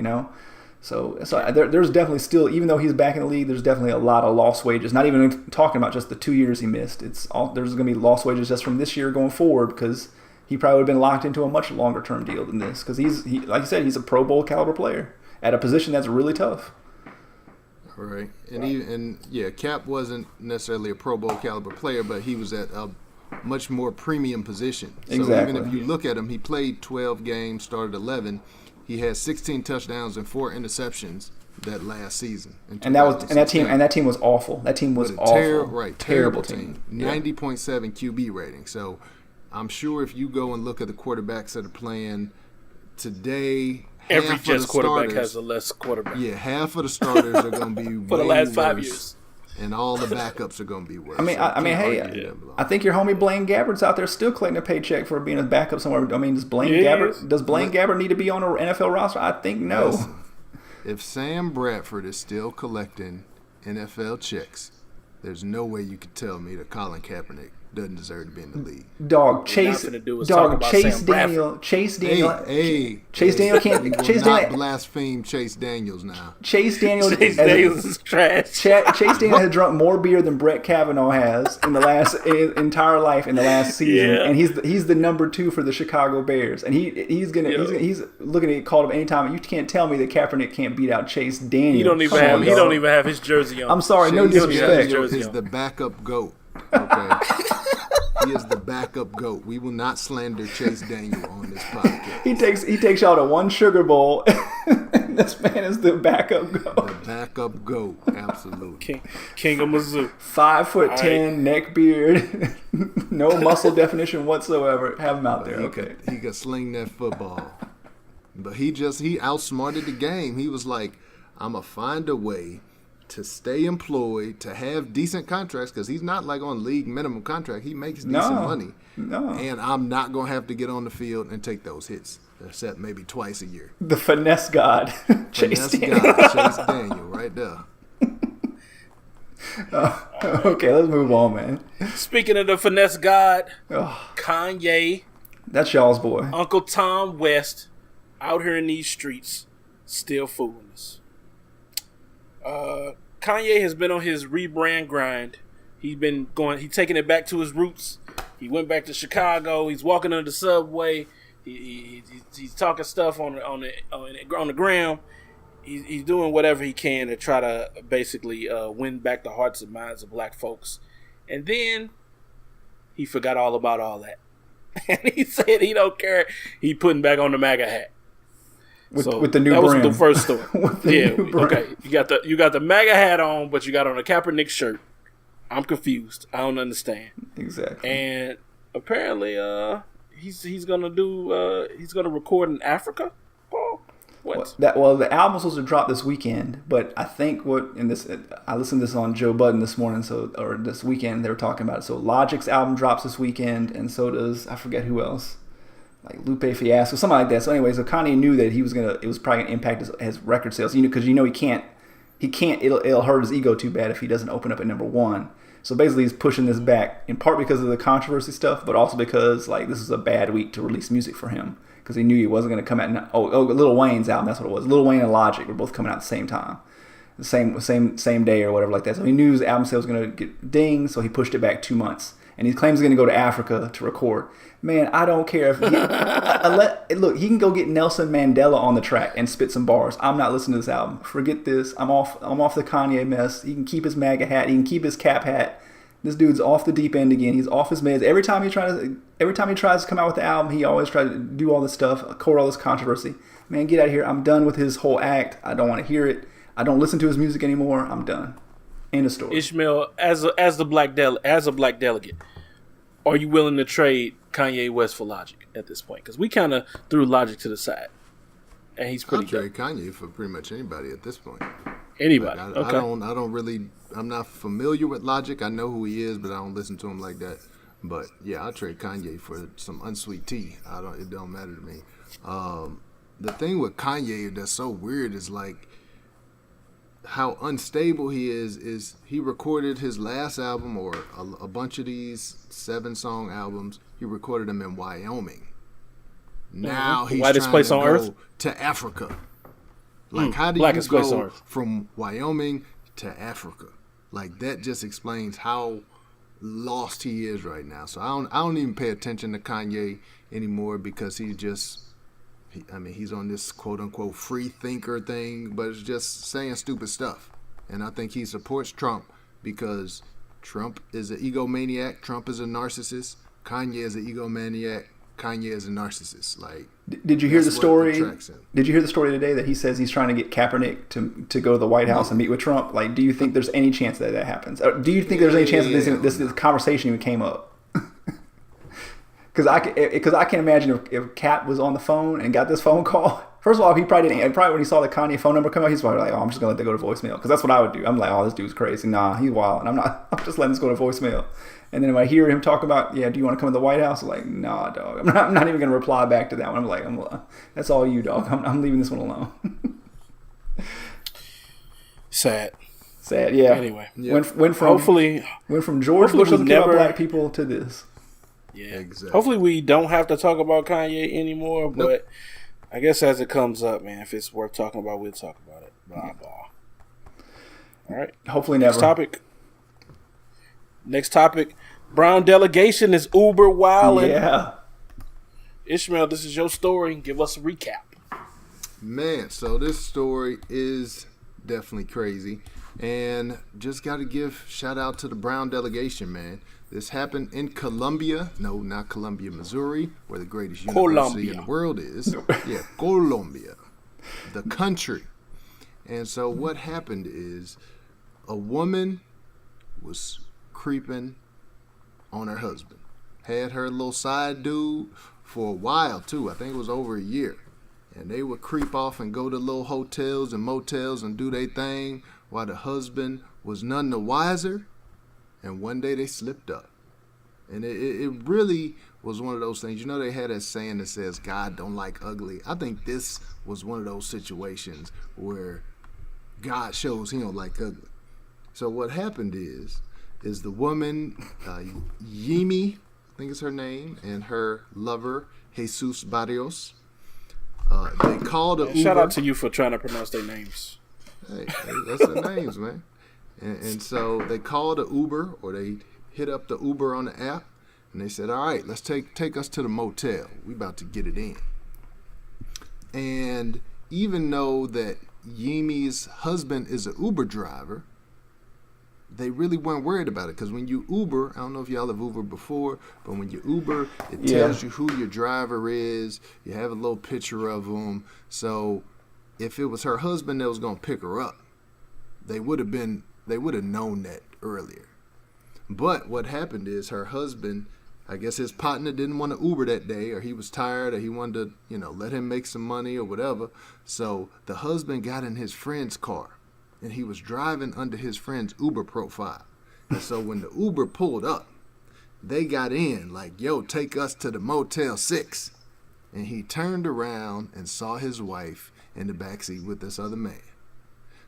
So there's definitely still, even though he's back in the league, there's definitely a lot of lost wages. Not even talking about just the 2 years he missed. There's going to be lost wages just from this year going forward because he probably would have been locked into a much longer term deal than this because he like you said, he's a Pro Bowl caliber player at a position that's really tough. Right, and Cap wasn't necessarily a Pro Bowl caliber player, but he was at a much more premium position. So exactly. Even if you look at him, he played 12 games, started 11. He had 16 touchdowns and 4 interceptions that last season. And that team was awful. That team was awful. Terrible team. 90.7 QB rating. So I'm sure if you go and look at the quarterbacks that are playing today, every Jets quarterback has a less quarterback. Yeah, half of the starters are going to be for the last 5 years. And all the backups are going to be worse. I think your homie Blaine Gabbert's out there still collecting a paycheck for being a backup somewhere. I mean, does Blaine Gabbert need to be on an NFL roster? I think no. Listen, if Sam Bradford is still collecting NFL checks, there's no way you could tell me that Colin Kaepernick doesn't deserve to be in the league. Chase Daniel can't not blaspheme Chase Daniels now. Chase Daniels is trash. Chase Daniel has drunk more beer than Brett Kavanaugh has in his entire life in the last season, and he's the number 2 for the Chicago Bears, and he's looking to get called up anytime. You can't tell me that Kaepernick can't beat out Chase Daniel. He don't even have his jersey on. I'm sorry, no disrespect. He's the backup GOAT. Okay. He is the backup GOAT. We will not slander Chase Daniel on this podcast. He takes y'all to one Sugar Bowl. This man is the backup GOAT. The backup GOAT, absolutely. King of Mizzou. 5'10", neck beard, no muscle definition whatsoever. Have him out there, okay. He could sling that football, but he outsmarted the game. He was like, "I'm gonna find a way to stay employed, to have decent contracts, because he's not like on league minimum contract. He makes decent money. No. And I'm not going to have to get on the field and take those hits, except maybe twice a year." The finesse god, Chase Daniel. Chase Daniel, right there. Okay, let's move on, man. Speaking of the finesse god, Kanye. That's y'all's boy. Uncle Tom West out here in these streets still fooling us. Kanye has been on his rebrand grind. He's taking it back to his roots. He went back to Chicago. He's walking under the subway. He's talking stuff on the ground. He's doing whatever he can to try to basically win back the hearts and minds of black folks. And then he forgot all about all that. And he said he don't care. He putting back on the MAGA hat. With the new that brim. was the first story. Okay. You got the MAGA hat on, but you got on a Kaepernick shirt. I'm confused. I don't understand. Exactly. And apparently, he's gonna record in Africa. Paul, what? The album's supposed to drop this weekend, but I think I listened to this on Joe Budden this morning, or this weekend they were talking about it. So Logic's album drops this weekend, and so does I forget who else. Like Lupe Fiasco, something like that. So anyway, so Kanye knew that it was probably gonna impact his record sales. Because he can't. It'll hurt his ego too bad if he doesn't open up at number 1. So basically, he's pushing this back in part because of the controversy stuff, but also because this is a bad week to release music for him because he knew he wasn't gonna come out. Lil Wayne's album, that's what it was. Lil Wayne and Logic were both coming out at the same time, the same day or whatever like that. So he knew his album sales was gonna get dinged, so he pushed it back 2 months. And he claims he's going to go to Africa to record. Man, I don't care if look, he can go get Nelson Mandela on the track and spit some bars. I'm not listening to this album. Forget this. I'm off the Kanye mess. He can keep his MAGA hat. He can keep his cap hat. This dude's off the deep end again. He's off his meds. Every time he tries to come out with the album, he always tries to do all this stuff, court all this controversy. Man, get out of here. I'm done with his whole act. I don't want to hear it. I don't listen to his music anymore. I'm done. End of story. Ishmael, as a black delegate, are you willing to trade Kanye West for Logic at this point? Because we kind of threw Logic to the side, and he's pretty. I'll trade Kanye for pretty much anybody at this point. Anybody? Like, okay. I don't really. I'm not familiar with Logic. I know who he is, but I don't listen to him like that. But yeah, I'll trade Kanye for some unsweet tea. It don't matter to me. The thing with Kanye that's so weird is like how unstable he is he recorded his last album or a bunch of these 7-song albums. He recorded them in Wyoming. Now he's Whitest trying place to on go earth? to Africa. Like, how do Blackest you place on go earth. from Wyoming to Africa? Like, that just explains how lost he is right now. So I don't even pay attention to Kanye anymore because he's on this quote unquote free thinker thing, but it's just saying stupid stuff. And I think he supports Trump because Trump is an egomaniac. Trump is a narcissist. Kanye is an egomaniac. Kanye is a narcissist. Like, did you hear the story? attracts him. Did you hear the story today that he says he's trying to get Kaepernick to go to the White House and meet with Trump? Like, do you think there's any chance that happens? Or do you think there's any chance that this conversation even came up? Because I can imagine if Cap was on the phone and got this phone call. First of all, he probably didn't. And probably when he saw the Kanye phone number come out, he's probably like, "Oh, I'm just gonna let that go to voicemail." Because that's what I would do. I'm like, "Oh, this dude's crazy. Nah, he's wild." And I'm just letting this go to voicemail. And then if I hear him talk about, "Yeah, do you want to come to the White House?" I'm like, "Nah, dog. I'm not even gonna reply back to that one." I'm like, "That's all you, dog. I'm leaving this one alone." Sad. Yeah. Anyway, went from George Bush doesn't care about black people to this. Yeah, exactly. Hopefully we don't have to talk about Kanye anymore, but nope. I guess as it comes up, man, if it's worth talking about, we'll talk about it. Blah, blah. All right. Hopefully never. Next topic. Brown Delegation is uber wildin'. Yeah. Ishmael, this is your story. Give us a recap. Man, so this story is definitely crazy. And just got to give shout out to the Brown Delegation, man. This happened in Columbia. No, not Columbia, Missouri, where the greatest university in the world is. Yeah, Colombia, the country. And so what happened is a woman was creeping on her husband. Had her little side dude for a while, too. I think it was over a year. And they would creep off and go to little hotels and motels and do their thing while the husband was none the wiser. And one day they slipped up. And it really was one of those things. You know, they had that saying that says, God don't like ugly. I think this was one of those situations where God shows he don't like ugly. So what happened is the woman, Yemi, I think is her name, and her lover, Jesus Barrios, they called an Uber. Shout out to you for trying to pronounce their names. Hey, that's their names, man. And so they called an Uber, or they hit up the Uber on the app, and they said, all right, let's take us to the motel. We about to get it in. And even though that Yemi's husband is an Uber driver, they really weren't worried about it, because when you Uber, I don't know if y'all have Uber before, but when you Uber, it tells you who your driver is. You have a little picture of them. So if it was her husband that was going to pick her up, they would have known that earlier. But what happened is her husband, I guess his partner didn't want to Uber that day, or he was tired, or he wanted to, let him make some money or whatever. So the husband got in his friend's car, and he was driving under his friend's Uber profile. And so when the Uber pulled up, they got in like, yo, take us to the Motel 6. And he turned around and saw his wife in the backseat with this other man.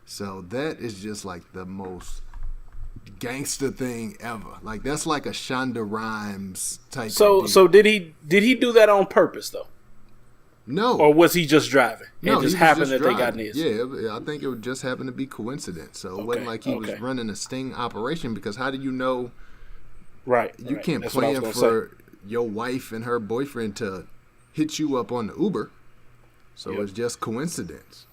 So that is just like the most gangster thing ever. Like, that's like a Shonda Rhimes type of deal. So did he do that on purpose though? No. Or was he just driving? No, it just happened that they got in his. Yeah, I think it would just happen to be coincidence. So it wasn't like he was running a sting operation, because how do you know? Right. You can't plan for your wife and her boyfriend to hit you up on the Uber. So it's just coincidence.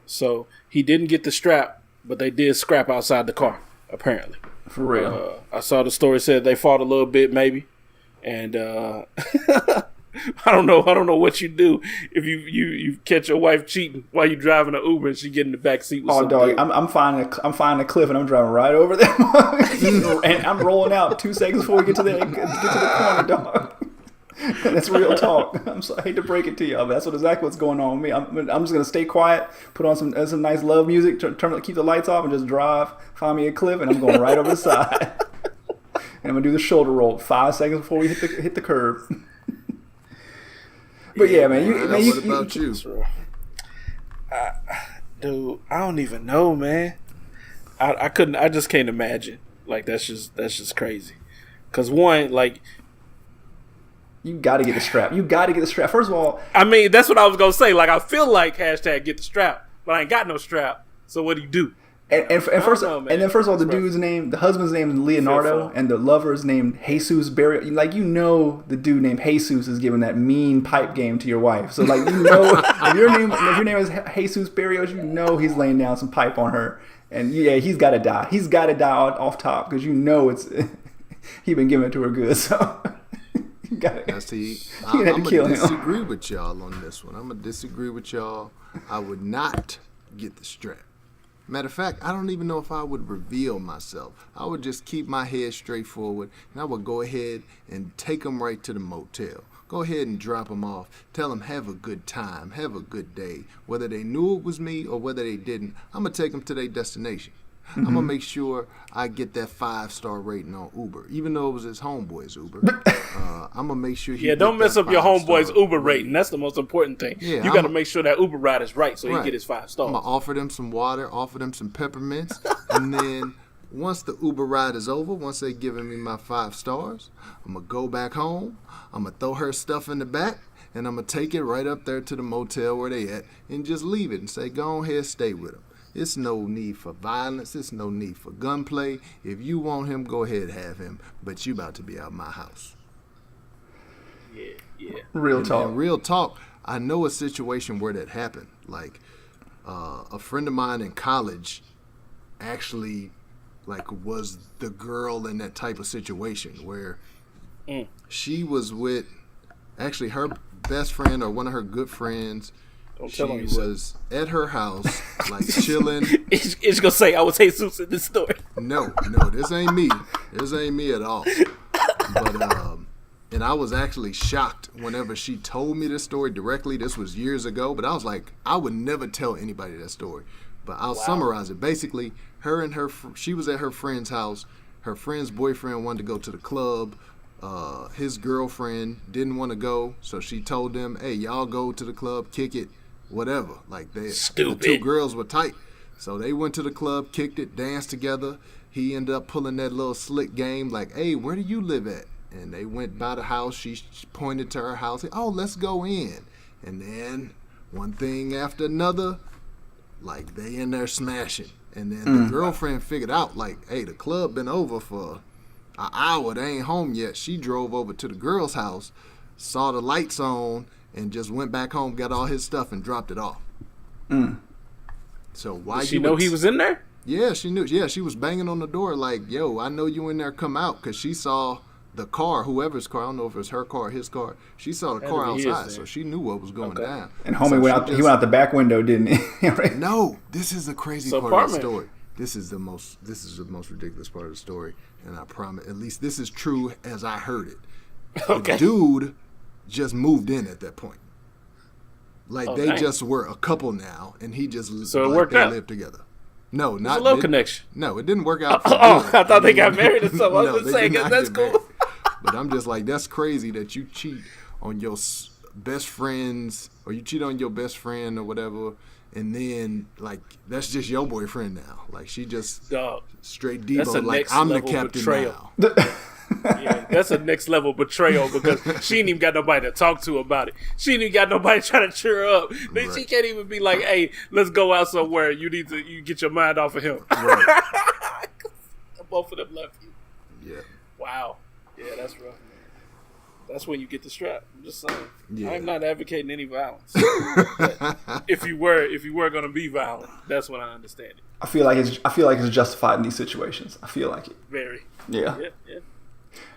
So he didn't get the strap, but they did scrap outside the car, apparently. For real. I saw the story said they fought a little bit, maybe, and I don't know what you do if you catch your wife cheating while you driving an Uber and she get in the back seat with some dog, dude. I'm finding a cliff and I'm driving right over there, and I'm rolling out 2 seconds before we get to the corner, dog. That's real talk. I hate to break it to y'all, but that's exactly what's going on with me. I'm just gonna stay quiet, put on some nice love music, keep the lights off, and just drive. Find me a cliff, and I'm going right over the side. And I'm gonna do the shoulder roll 5 seconds before we hit the curb. But yeah, man. What about you? Dude, I don't even know, man. I couldn't. I just can't imagine. Like that's just crazy. Cause one, like. You got to get the strap. First of all, I mean, that's what I was gonna say. Like, I feel like hashtag get the strap, but I ain't got no strap. So what do you do? And first of all, the husband's name is Leonardo, and the lover's named Jesus Barrios. Like, the dude named Jesus is giving that mean pipe game to your wife. So like, if your name is Jesus Barrios, he's laying down some pipe on her, and yeah, he's got to die. He's got to die off top because it's he been giving it to her good. So. I'm going to disagree with y'all on this one. I'm going to disagree with y'all. I would not get the strap. Matter of fact, I don't even know if I would reveal myself. I would just keep my head straight forward, and I would go ahead and take them right to the motel. Go ahead and drop them off. Tell them, have a good time, have a good day. Whether they knew it was me or whether they didn't, I'm going to take them to their destination. Mm-hmm. I'm going to make sure I get that 5-star rating on Uber, even though it was his homeboy's Uber. I'm going to make sure he don't mess up your homeboy's Uber rating. That's the most important thing. Yeah, you got to make sure that Uber ride is right so he get his 5 stars. I'm going to offer them some water, offer them some peppermints, and then once the Uber ride is over, once they've given me my 5 stars, I'm going to go back home, I'm going to throw her stuff in the back, and I'm going to take it right up there to the motel where they at and just leave it and say, go ahead, stay with them. It's no need for violence. It's no need for gunplay. If you want him, go ahead, have him. But you about to be out of my house. Yeah. Real talk. I know a situation where that happened. Like, a friend of mine in college actually, was the girl in that type of situation where she was with, actually, her best friend or one of her good friends. She was at her house, chilling. It's gonna say I was Jesus in this story. No, this ain't me. This ain't me at all. But and I was actually shocked whenever she told me this story directly. This was years ago, but I was like, I would never tell anybody that story. But I'll summarize it. Basically, she was at her friend's house. Her friend's boyfriend wanted to go to the club. His girlfriend didn't want to go, so she told them, "Hey, y'all go to the club, kick it." Whatever. The 2 girls were tight. So they went to the club, kicked it, danced together. He ended up pulling that little slick game hey, where do you live at? And they went by the house. She pointed to her house. Oh, let's go in. And then one thing after another, they in there smashing. And then the girlfriend figured out, hey, the club been over for an hour. They ain't home yet. She drove over to the girl's house, saw the lights on, and just went back home, got all his stuff, and dropped it off. So why Did she know he was in there? Yeah, she knew. Yeah, she was banging on the door yo, I know you in there, come out, because she saw the car, whoever's car, I don't know if it was her car or his car. She saw the car outside, so she knew what was going down. And homie he went out the back window, didn't he? Right? No, this is the crazy part of the story. This is the most ridiculous part of the story, and I promise, at least this is true as I heard it. The dude just moved in at that point. They just were a couple now, and he just so it worked out. Lived together. No, not a love connection. No, it didn't work out. I thought they got married or something. I was saying that's cool. But I'm just that's crazy that you cheat on your best friends, or you cheat on your best friend or whatever, and then that's just your boyfriend now. She just straight Devo. I'm the captain betrayal. Now. Yeah, that's a next level betrayal because she ain't even got nobody to talk to about it. She ain't even got nobody trying to cheer her up. Right. She can't even be like, "Hey, let's go out somewhere. You get your mind off of him." Right. Both of them left you. Yeah. Wow. Yeah, that's rough, man. That's when you get the strap. I'm just saying. Yeah. I'm not advocating any violence. If you were going to be violent, that's when I understand it. I feel like it's justified in these situations. I feel like it. Very. Yeah. Yeah.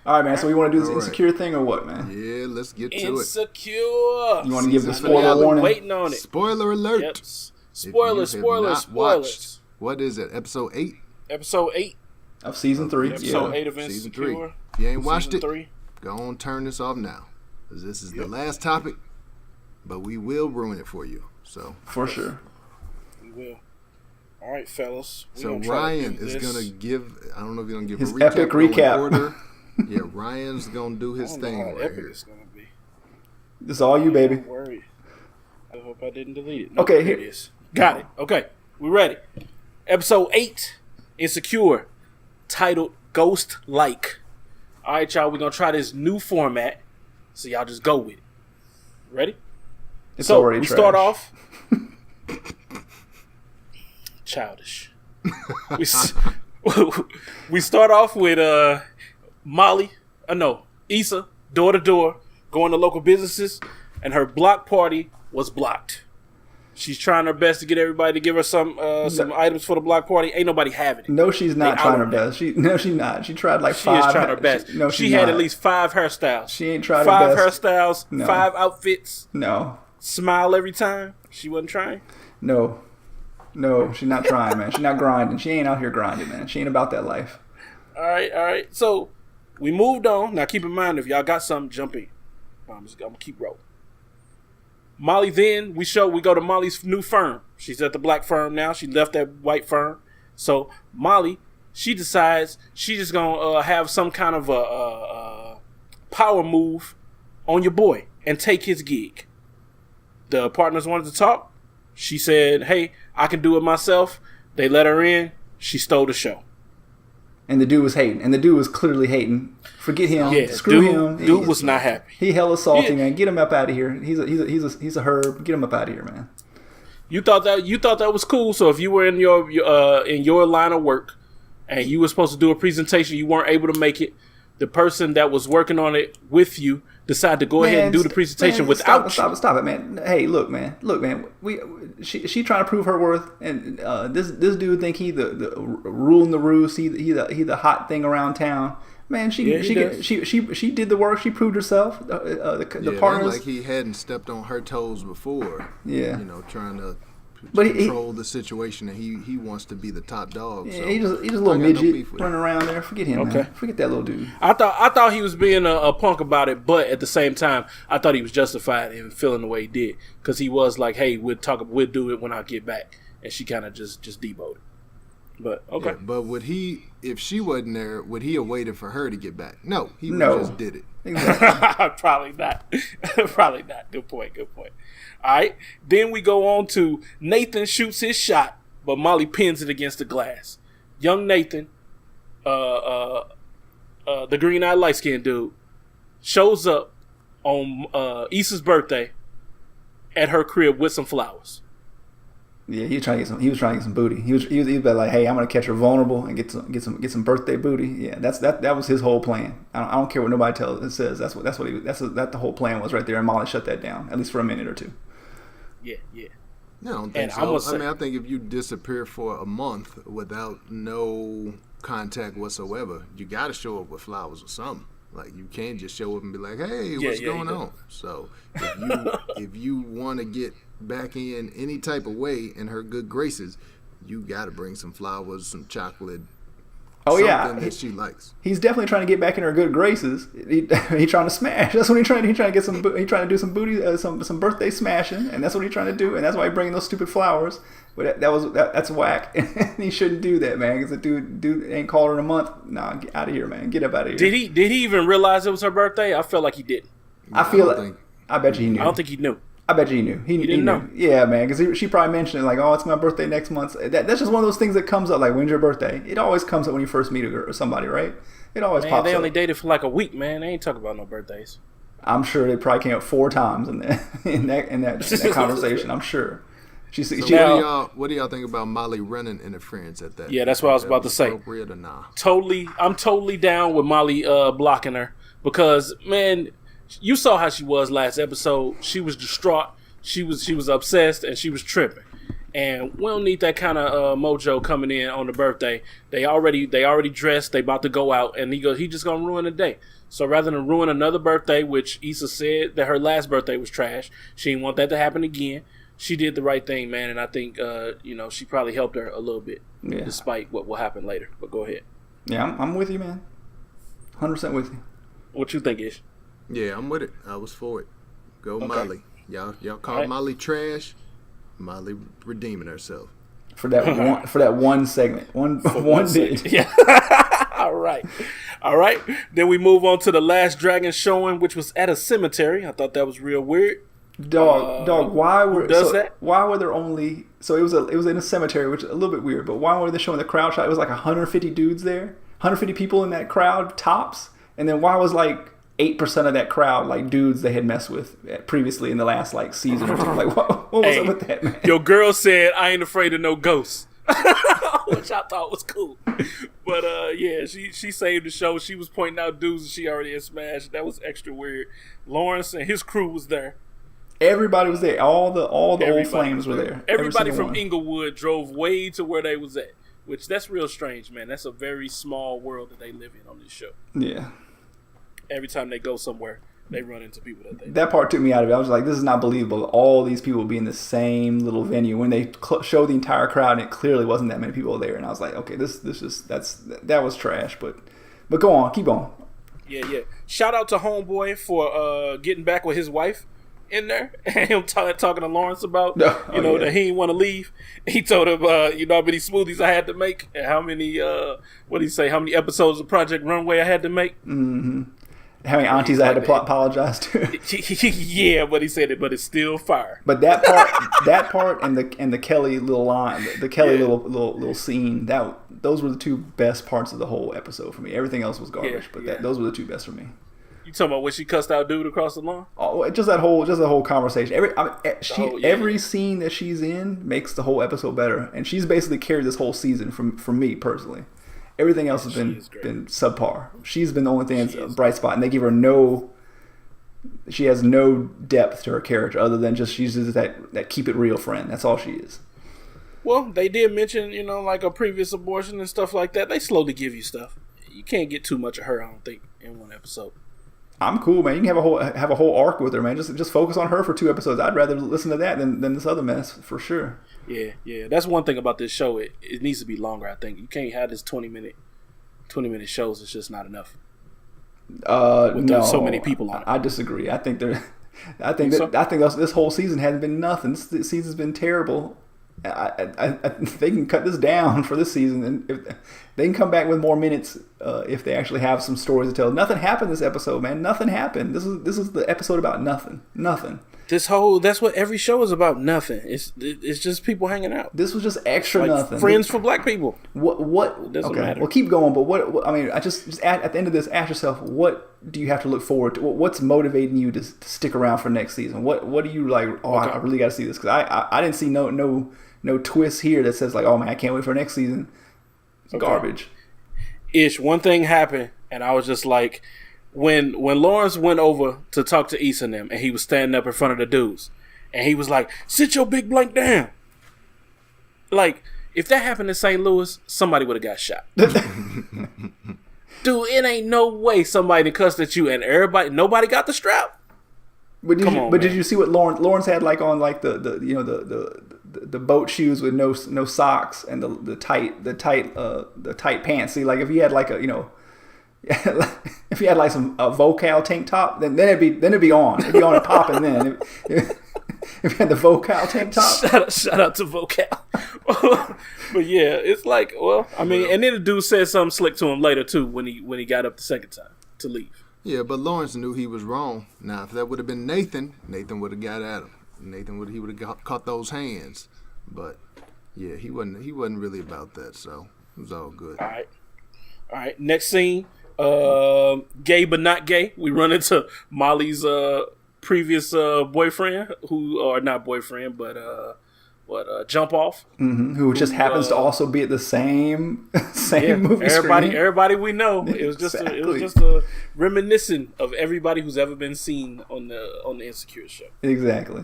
All right, man. So we want to do this All right. insecure thing or what, man? Yeah, let's get to Insecure. You want to give the I know y'all spoiler been warning? waiting on it. it. Spoiler alert. Yep. If Spoilers. you have not Spoilers. watched, what is it? Episode 8? Episode 8. Of season 3. Episode Yeah. 8 of Season Insecure. 3. If you ain't watched Season it, 3. go on, turn this off now. Because this is the last topic, but we will ruin it for you. So For sure. We will. All right, fellas. We So gonna try to Ryan do is this. going to give, I don't know if he's going to give His a recap. epic but in recap. order. Yeah, Ryan's going to do his I don't know thing how right epic here. it's gonna be. This is all you, baby. Don't worry. I hope I didn't delete it. No, Okay, here here- it is. Got it. Okay, we ready. Episode 8, Insecure, titled Ghost Like. All right, y'all, we're going to try this new format, so y'all just go with it. Ready? It's So, already we trash. start off. Childish. We start off with Molly, Issa, door to door, going to local businesses, and her block party was blocked. She's trying her best to get everybody to give her some items for the block party. Ain't nobody having it. No, she's not They trying out her on best. She's not. She tried like She 5. is trying her best. She had at least 5 hairstyles. She ain't tried her 5 best. hairstyles, No. 5 outfits. No. Smile every time. She wasn't trying. No, she's not trying, man. She's not grinding. She ain't out here grinding, man. She ain't about that life. All right. So we moved on. Now keep in mind, if y'all got something, jump in. I'm gonna keep rolling. Molly. Then we go to Molly's new firm. She's at the black firm now. She left that white firm. So Molly, she decides she's just gonna have some kind of a power move on your boy and take his gig. The partners wanted to talk. She said, "Hey, I can do it myself." They let her in. She stole the show. And the dude was hating. And the dude was clearly hating. Forget him. Yeah, Screw him. Dude was not happy. He hella salty, Yeah. man. Get him up out of here. He's a herb. Get him up out of here, man. You thought that was cool. So if you were in your line of work and you were supposed to do a presentation, you weren't able to make it. The person that was working on it with you decided to go ahead and do the presentation without you. Stop it, man. Hey, look, man. She trying to prove her worth, and this dude think he the ruling the roost. He the hot thing around town. Man, she did the work. She proved herself. The partners, like he hadn't stepped on her toes before. Yeah, trying to but control the situation, and he wants to be the top dog. Yeah, so he just a little I got no midget beef with running around there. Forget him, Okay. man. Forget that little dude. I thought he was being a punk about it, but at the same time, I thought he was justified in feeling the way he did because he was like, "Hey, we'll do it when I get back," and she kind of just deboed it. But okay, Yeah, but would he, if she wasn't there, would he have waited for her to get back? No, he would No. just did it. Exactly. Probably not. Probably not. Good point. All right. Then we go on to Nathan shoots his shot, but Molly pins it against the glass. Young Nathan, the green-eyed, light-skinned dude, shows up on Issa's birthday at her crib with some flowers. Yeah, he was trying to get some booty. He was like, hey, I'm gonna catch her vulnerable and get some birthday booty. Yeah, that was his whole plan. I don't care what nobody says. That's what the whole plan was right there. And Molly shut that down at least for a minute or two. Yeah. No, I don't think And so. I think if you disappear for a month without no contact whatsoever, you got to show up with flowers or something. Like, you can't just show up and be like, hey, what's going on? So if you want to get back in any type of way in her good graces, you got to bring some flowers, some chocolate. Oh yeah, something that she likes. He's definitely trying to get back in her good graces. He trying to smash. That's what he trying to get some. He trying to do some booty, some birthday smashing, and that's what he's trying to do. And that's why he bringing those stupid flowers. But that's whack. He shouldn't do that, man. Because the dude ain't called her in a month. Nah, get out of here, man. Get up out of here. Did he even realize it was her birthday? I felt like he didn't. I bet you he knew. I don't think he knew. I bet you he knew. He didn't know. Yeah, man, because she probably mentioned it like, oh, it's my birthday next month. That's just one of those things that comes up. Like, when's your birthday? It always comes up when you first meet a girl or somebody, right? It always pops up. They only dated for like a week, man. They ain't talking about no birthdays. I'm sure they probably came up 4 times in that conversation. I'm sure. What do y'all think about Molly running interference at that? Yeah, that's what I was about to say. Appropriate or nah? I'm totally down with Molly blocking her because, man, you saw how she was last episode. She was distraught. She was obsessed, and she was tripping. And we don't need that kind of mojo coming in on the birthday. They already dressed. They about to go out, and he just gonna ruin the day. So rather than ruin another birthday, which Issa said that her last birthday was trash, she didn't want that to happen again. She did the right thing, man, and I think she probably helped her a little bit, despite what will happen later. But go ahead. Yeah, I'm with you, man. 100% with you. What you think, Ish? Yeah, I'm with it. I was for it. Go Molly. Y'all call Molly trash. Molly redeeming herself for that one segment, one bit. Yeah. All right. Then we move on to the last Dragon showing, which was at a cemetery. I thought that was real weird. Dog. Why were that? Why were there only? So it was in a cemetery, which is a little bit weird. But why were they showing the crowd shot? It was like 150 dudes there, 150 people in that crowd tops. And then why was like 8% of that crowd like dudes they had messed with previously in the last like season or two? Like what was up with that, man? Your girl said, "I ain't afraid of no ghosts," which I thought was cool. But she saved the show. She was pointing out dudes that she already had smashed. That was extra weird. Lawrence and his crew was there. Everybody was there. All the old flames were there. Everybody from Inglewood drove way to where they was at, which that's real strange, man. That's a very small world that they live in on this show. Yeah. Every time they go somewhere, they run into people that they. That part took me out of it. I was like, "This is not believable." All these people be in the same little venue when they showed the entire crowd, and it clearly wasn't that many people there. And I was like, "Okay, that was trash." But go on, keep on. Yeah. Shout out to Homeboy for getting back with his wife in there, and him talking to Lawrence about that he didn't want to leave. He told him, how many smoothies I had to make, and how many what did he say? How many episodes of Project Runway I had to make? Mm-hmm. How many aunties I had to apologize to? Yeah, but he said it, but it's still fire. But that part, and the Kelly little line, the Kelly little scene, those were the two best parts of the whole episode for me. Everything else was garbage, but those were the two best for me. You talking about when she cussed out dude across the lawn? Oh, just that whole conversation. Every scene that she's in makes the whole episode better, and she's basically carried this whole season from me personally. Everything else has been subpar. She's been the only thing that's a bright spot, and they give her she has no depth to her character other than she's just that keep it real friend. That's all she is. Well, they did mention, like a previous abortion and stuff like that. They slowly give you stuff. You can't get too much of her, I don't think, in one episode. I'm cool, man. You can have a whole arc with her, man. Just focus on her for 2 episodes. I'd rather listen to that than this other mess, for sure. Yeah. That's one thing about this show. It needs to be longer, I think. You can't have this 20-minute shows. It's just not enough. No, so many people on it. I disagree. I think this whole season hasn't been nothing. This season's been terrible. They can cut this down for this season, and if they can come back with more minutes if they actually have some stories to tell. Nothing happened this episode, man. Nothing happened. This is the episode about nothing. That's what every show is about. Nothing. It's just people hanging out. This was just extra nothing. Friends for black people. What? It doesn't okay, matter. Well, keep going. But what? I mean, I just at the end of this, ask yourself, what do you have to look forward to? What's motivating you to stick around for next season? What do you like? Oh, okay. I really got to see this, because I didn't see no twist here that says like, oh man, I can't wait for next season. It's garbage. One thing happened, and I was just like, when Lawrence went over to talk to Issa and them, and he was standing up in front of the dudes, and he was like, "Sit your big blank down." Like, if that happened in St. Louis, somebody would have got shot. Dude, it ain't no way somebody cussed at you and nobody got the strap. But did you see what Lawrence had like on like the boat shoes with no socks and the tight pants? See, like if he had like if he had like some Vocal tank top, then it'd be on and popping. Then if he had the Vocal tank top, shout out to Vocal. But yeah, it's like, well, I mean, and then the dude said something slick to him later too when he got up the second time to leave. Yeah, but Lawrence knew he was wrong. Now, if that would have been Nathan would have got at him. He would have caught those hands. But yeah, he wasn't really about that. So it was all good. All right. Next scene, gay but not gay. We run into Molly's previous boyfriend, or not boyfriend, but jump off, who just happens to also be at the same movie screen. Everybody we know. It was just a reminiscent of everybody who's ever been seen on the Insecure show. Exactly.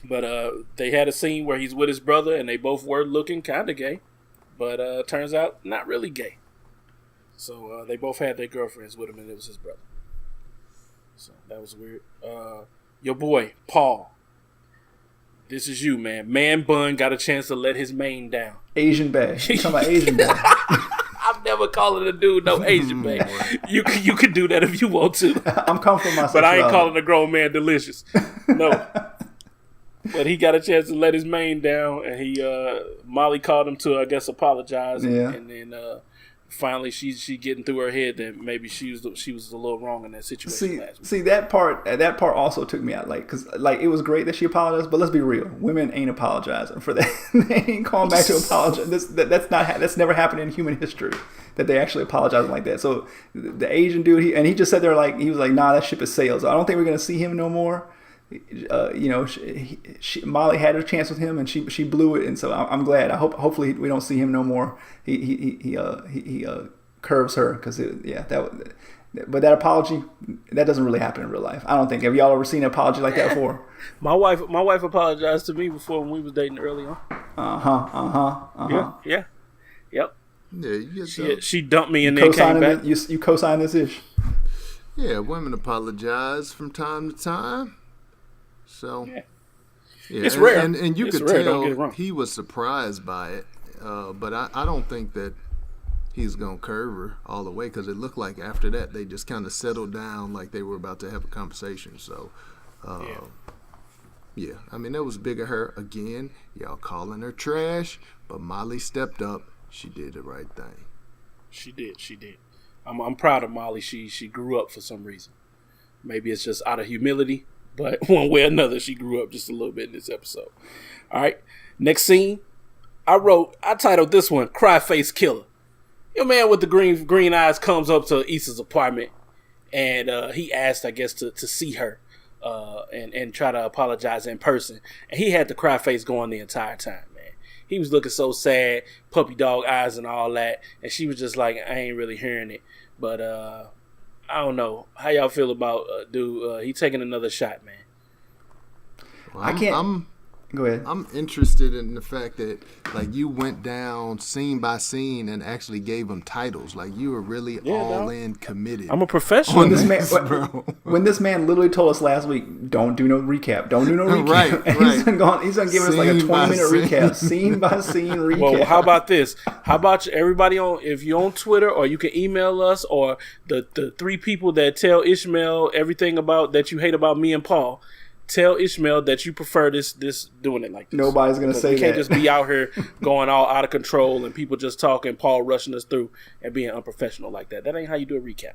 But they had a scene where he's with his brother, and they both were looking kind of gay. But turns out, not really gay. So they both had their girlfriends with him, and it was his brother. So that was weird. Your boy, Paul. This is you, man. Man Bun got a chance to let his mane down. Asian bae. You talking about Asian bae. I'm never calling a dude no Asian bae. You can do that if you want to. I'm comfortable with myself. But I ain't calling a grown man delicious. No. But he got a chance to let his mane down, and Molly called him to, I guess, apologize. Yeah. And then finally she getting through her head that maybe she was a little wrong in that situation last week. See that part also took me out, because it was great that she apologized, but let's be real, women ain't apologizing for that. They ain't calling back to apologize. That's never happened in human history, that they actually apologize like that. So the Asian dude, he just said there, he was like, nah, that ship is sailed. So I don't think we're gonna see him no more. Molly had her chance with him, and she blew it, and so I'm glad. Hopefully we don't see him no more. He curves her, but that apology, that doesn't really happen in real life. I don't think. Have y'all ever seen an apology like that before? My wife apologized to me before when we was dating early on. Yeah. Yep. Yeah, she dumped me and then came back. You co-sign this ish. Yeah, women apologize from time to time. So, yeah, it's rare. And you could rare, tell he was surprised by it. But I don't think that he's going to curve her all the way, because it looked like after that they just kind of settled down like they were about to have a conversation. So, yeah. I mean, that was big of her. Again, y'all calling her trash, but Molly stepped up. She did the right thing. She did. I'm proud of Molly. She grew up for some reason. Maybe it's just out of humility. But one way or another, she grew up just a little bit in this episode. All right. Next scene. I titled this one, Cry Face Killer. Your man with the green eyes comes up to Issa's apartment, and he asked, I guess, to see her and try to apologize in person. And he had the cry face going the entire time, man. He was looking so sad, puppy dog eyes and all that. And she was just like, I ain't really hearing it. But I don't know. How y'all feel about dude? He taking another shot, man. Well, Go ahead. I'm interested in the fact that you went down scene by scene and actually gave them titles. You were really in committed. I'm a professional. When this man literally told us last week, don't do no recap. Don't do no recap. Right. He's gonna give us a 20-minute recap, scene by scene recap. Well, how about this? How about everybody if you're on Twitter, or you can email us, or the three people that tell Ishmael everything that you hate about me and Paul. Tell Ishmael that you prefer this doing it like this. Nobody's gonna say that. We can't just be out here going all out of control and people just talking, Paul rushing us through and being unprofessional like that. That ain't how you do a recap.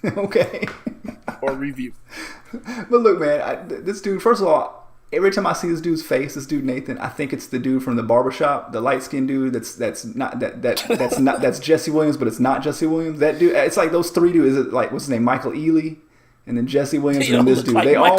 Okay. Or review. But look, man, this dude. First of all, every time I see this dude's face, this dude Nathan, I think it's the dude from the barbershop, the light skinned dude. That's Jesse Williams, but it's not Jesse Williams. That dude. It's like those three dudes. Is it what's his name? Michael Ealy. And then Jesse Williams and this dude. Like I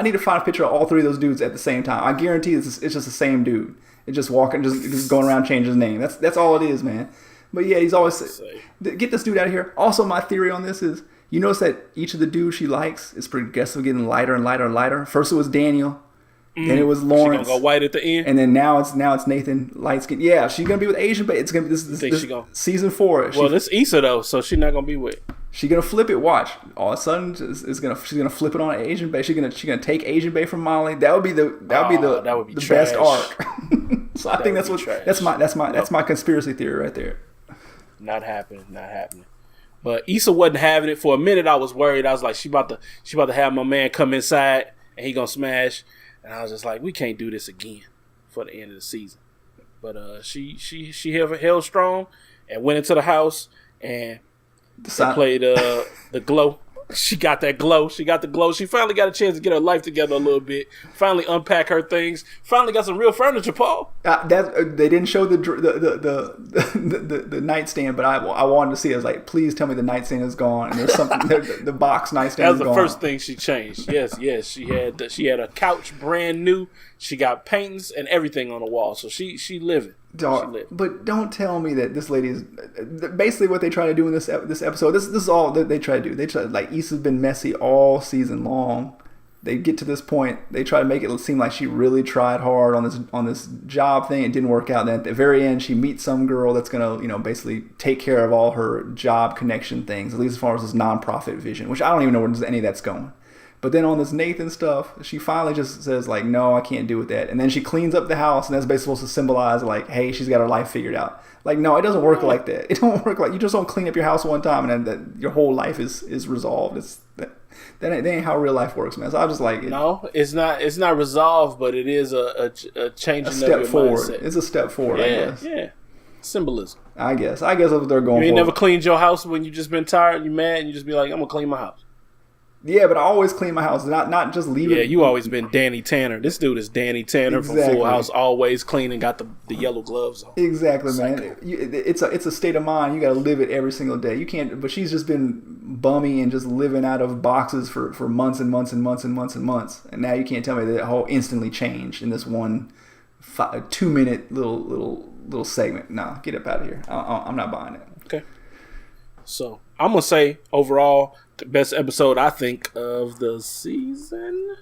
need to find a picture of all three of those dudes at the same time. I guarantee it's just the same dude. It's just walking, just going around changing his name. That's all it is, man. But yeah, he's always get this dude out of here. Also, my theory on this is, you notice that each of the dudes she likes is progressively getting lighter and lighter and lighter. First it was Daniel. Then it was Lawrence. She gonna go white at the end, and then now it's Nathan, light skin. Yeah, she's gonna be with Asian, but it's gonna be this season 4. Well, this Issa though, so she's not gonna be with. She's gonna flip it. Watch, all of a sudden she's gonna flip it on Asian Bae. She's gonna take Asian Bae from Molly. That would be the best arc. So I think that's my conspiracy theory right there. Not happening. But Issa wasn't having it. For a minute, I was worried. I was like, she about to have my man come inside and he gonna smash. And I was just like, we can't do this again for the end of the season. But she held strong and went into the house and played the glow. She got that glow. She got the glow. She finally got a chance to get her life together a little bit. Finally unpack her things. Finally got some real furniture, Paul. They didn't show the nightstand, but I wanted to see it. I was like, please tell me the nightstand is gone and there's something. the box nightstand is gone. That was the first thing she changed. Yes. She had a couch brand new. She got paintings and everything on the wall. So she living. Dog, but don't tell me that this lady is basically what they try to do in this episode. This is all that they try to do. They try, like, Issa's been messy all season long. They get to this point, they try to make it seem like she really tried hard on this job thing. It didn't work out. Then at the very end, she meets some girl that's gonna, basically take care of all her job connection things, at least as far as this nonprofit vision, which I don't even know where any of that's going. But then on this Nathan stuff, she finally just says, like, no, I can't do with that. And then she cleans up the house, and that's basically supposed to symbolize, like, hey, she's got her life figured out. Like, no, it doesn't work like that. It don't work like, you just don't clean up your house one time and then your whole life is resolved. That ain't how real life works, man. So I just like it. No, it's not resolved, but it is a changing of your forward. mindset. It's a step forward, I guess. Yeah. Symbolism. I guess that's what they're going for. You ain't never cleaned your house when you just been tired, you mad, and you just be like, I'm gonna clean my house. Yeah, but I always clean my house, not just leave it. Yeah, you always been Danny Tanner. This dude is Danny Tanner from Full House, always clean and got the yellow gloves on. Exactly, man. It's a state of mind. You got to live it every single day. You can't. But she's just been bummy and just living out of boxes for months and months and months and months and months. And now you can't tell me that it whole instantly changed in this 2-minute little segment. Nah, get up out of here. I'm not buying it. Okay. So I'm gonna say overall, the best episode I think of the season.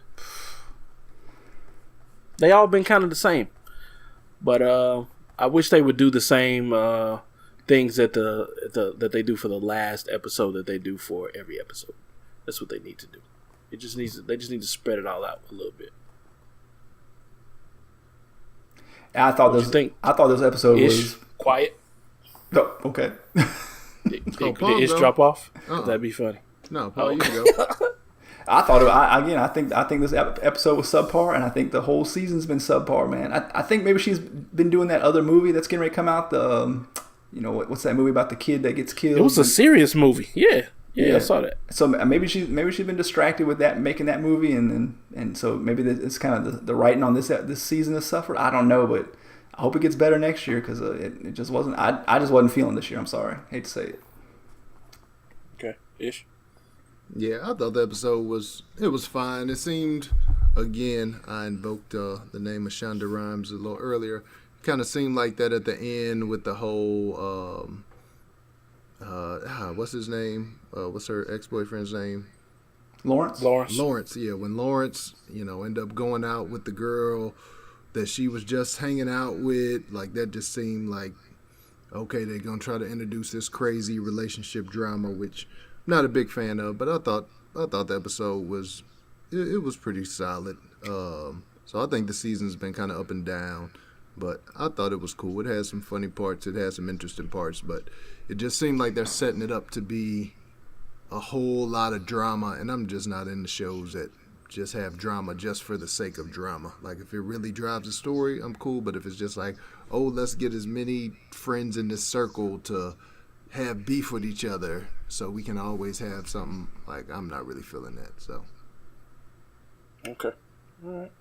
They all been kind of the same, but I wish they would do the same things that they do for the last episode that they do for every episode. That's what they need to do. They just need to spread it all out a little bit. I thought this episode was quiet. Oh, okay. Did Ish drop off? That'd be funny. No, Paul, you can go. I thought I think this episode was subpar, and I think the whole season's been subpar, man. I think maybe she's been doing that other movie that's getting ready to come out. The what's that movie about the kid that gets killed? It was a serious movie. Yeah, I saw that. So maybe she's been distracted with that, making that movie, and so maybe it's kind of the writing on this season has suffered. I don't know, but I hope it gets better next year because it just wasn't. I just wasn't feeling this year. I'm sorry, hate to say it. Okay, Ish. Yeah, I thought the episode was fine. It seemed, again, I invoked the name of Shonda Rhimes a little earlier. Kind of seemed like that at the end with the whole, what's his name? What's her ex-boyfriend's name? Lawrence. Yeah, when Lawrence, ended up going out with the girl that she was just hanging out with, like that just seemed like, okay, they're going to try to introduce this crazy relationship drama, which I'm not a big fan of, but I thought the episode was pretty solid. So I think the season's been kind of up and down, but I thought it was cool. It had some funny parts, it had some interesting parts, but it just seemed like they're setting it up to be a whole lot of drama, and I'm just not into shows that just have drama just for the sake of drama. Like, if it really drives the story, I'm cool, but if it's just like, oh, let's get as many friends in this circle to have beef with each other so we can always have something, like, I'm not really feeling that. So okay, all right,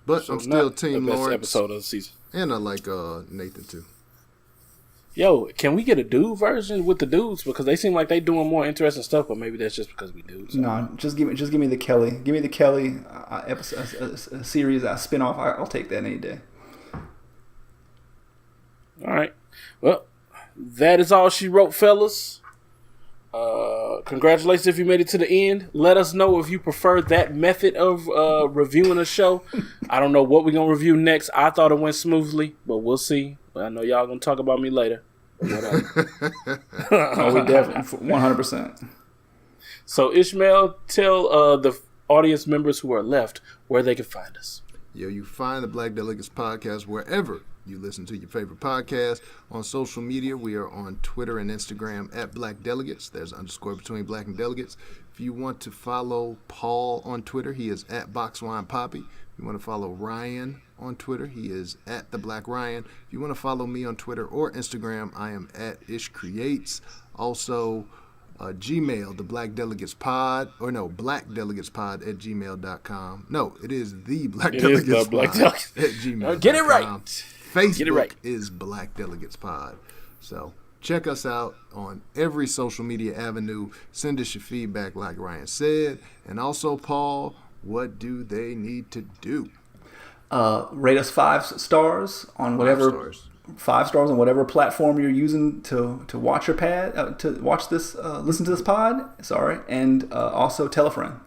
but so I'm still Team the best Lawrence episode of the season, and I like Nathan too. Yo, can we get a dude version with the dudes, because they seem like they doing more interesting stuff, but maybe that's just because we dudes. No, just give me the Kelly. Give me the Kelly episode, a series, a spinoff. I'll take that any day. All right, well, that is all she wrote, fellas. Congratulations if you made it to the end. Let us know if you prefer that method of reviewing a show. I don't know what we're going to review next. I thought it went smoothly, but we'll see. I know y'all going to talk about me later. Oh, we definitely, 100%. So, Ishmael, tell the audience members who are left where they can find us. Yo, you find the Black Delegates podcast wherever you listen to your favorite podcast. On social media, we are on Twitter and Instagram at Black Delegates. There's an _ between Black and Delegates. If you want to follow Paul on Twitter, he is at BoxWinePoppy. If you want to follow Ryan on Twitter, he is at The Black Ryan. If you want to follow me on Twitter or Instagram, I am at IshCreates. Also, Gmail, the Black Delegates Pod, or no, blackdelegatespod at gmail.com. No, it is the Black Delegates Pod at gmail.com. Get it right. Facebook is Black Delegates Pod. So check us out on every social media avenue. Send us your feedback like Ryan said. And also, Paul, what do they need to do? Rate us 5 stars on whatever 5 stars on whatever platform you're using to watch your pad, to watch this, listen to this pod. Sorry, and also tell a friend.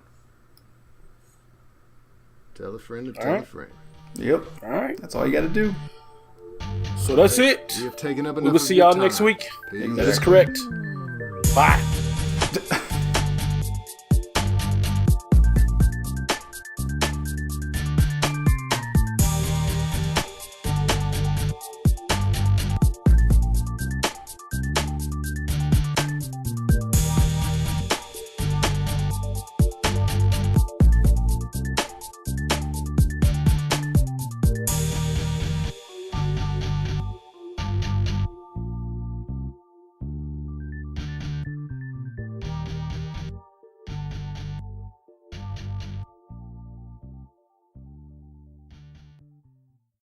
Tell a friend to tell a friend. Yep. All right. That's all you got to do. So that's it. We have taken up enough. We will see y'all next week. Peace. That is correct. Bye.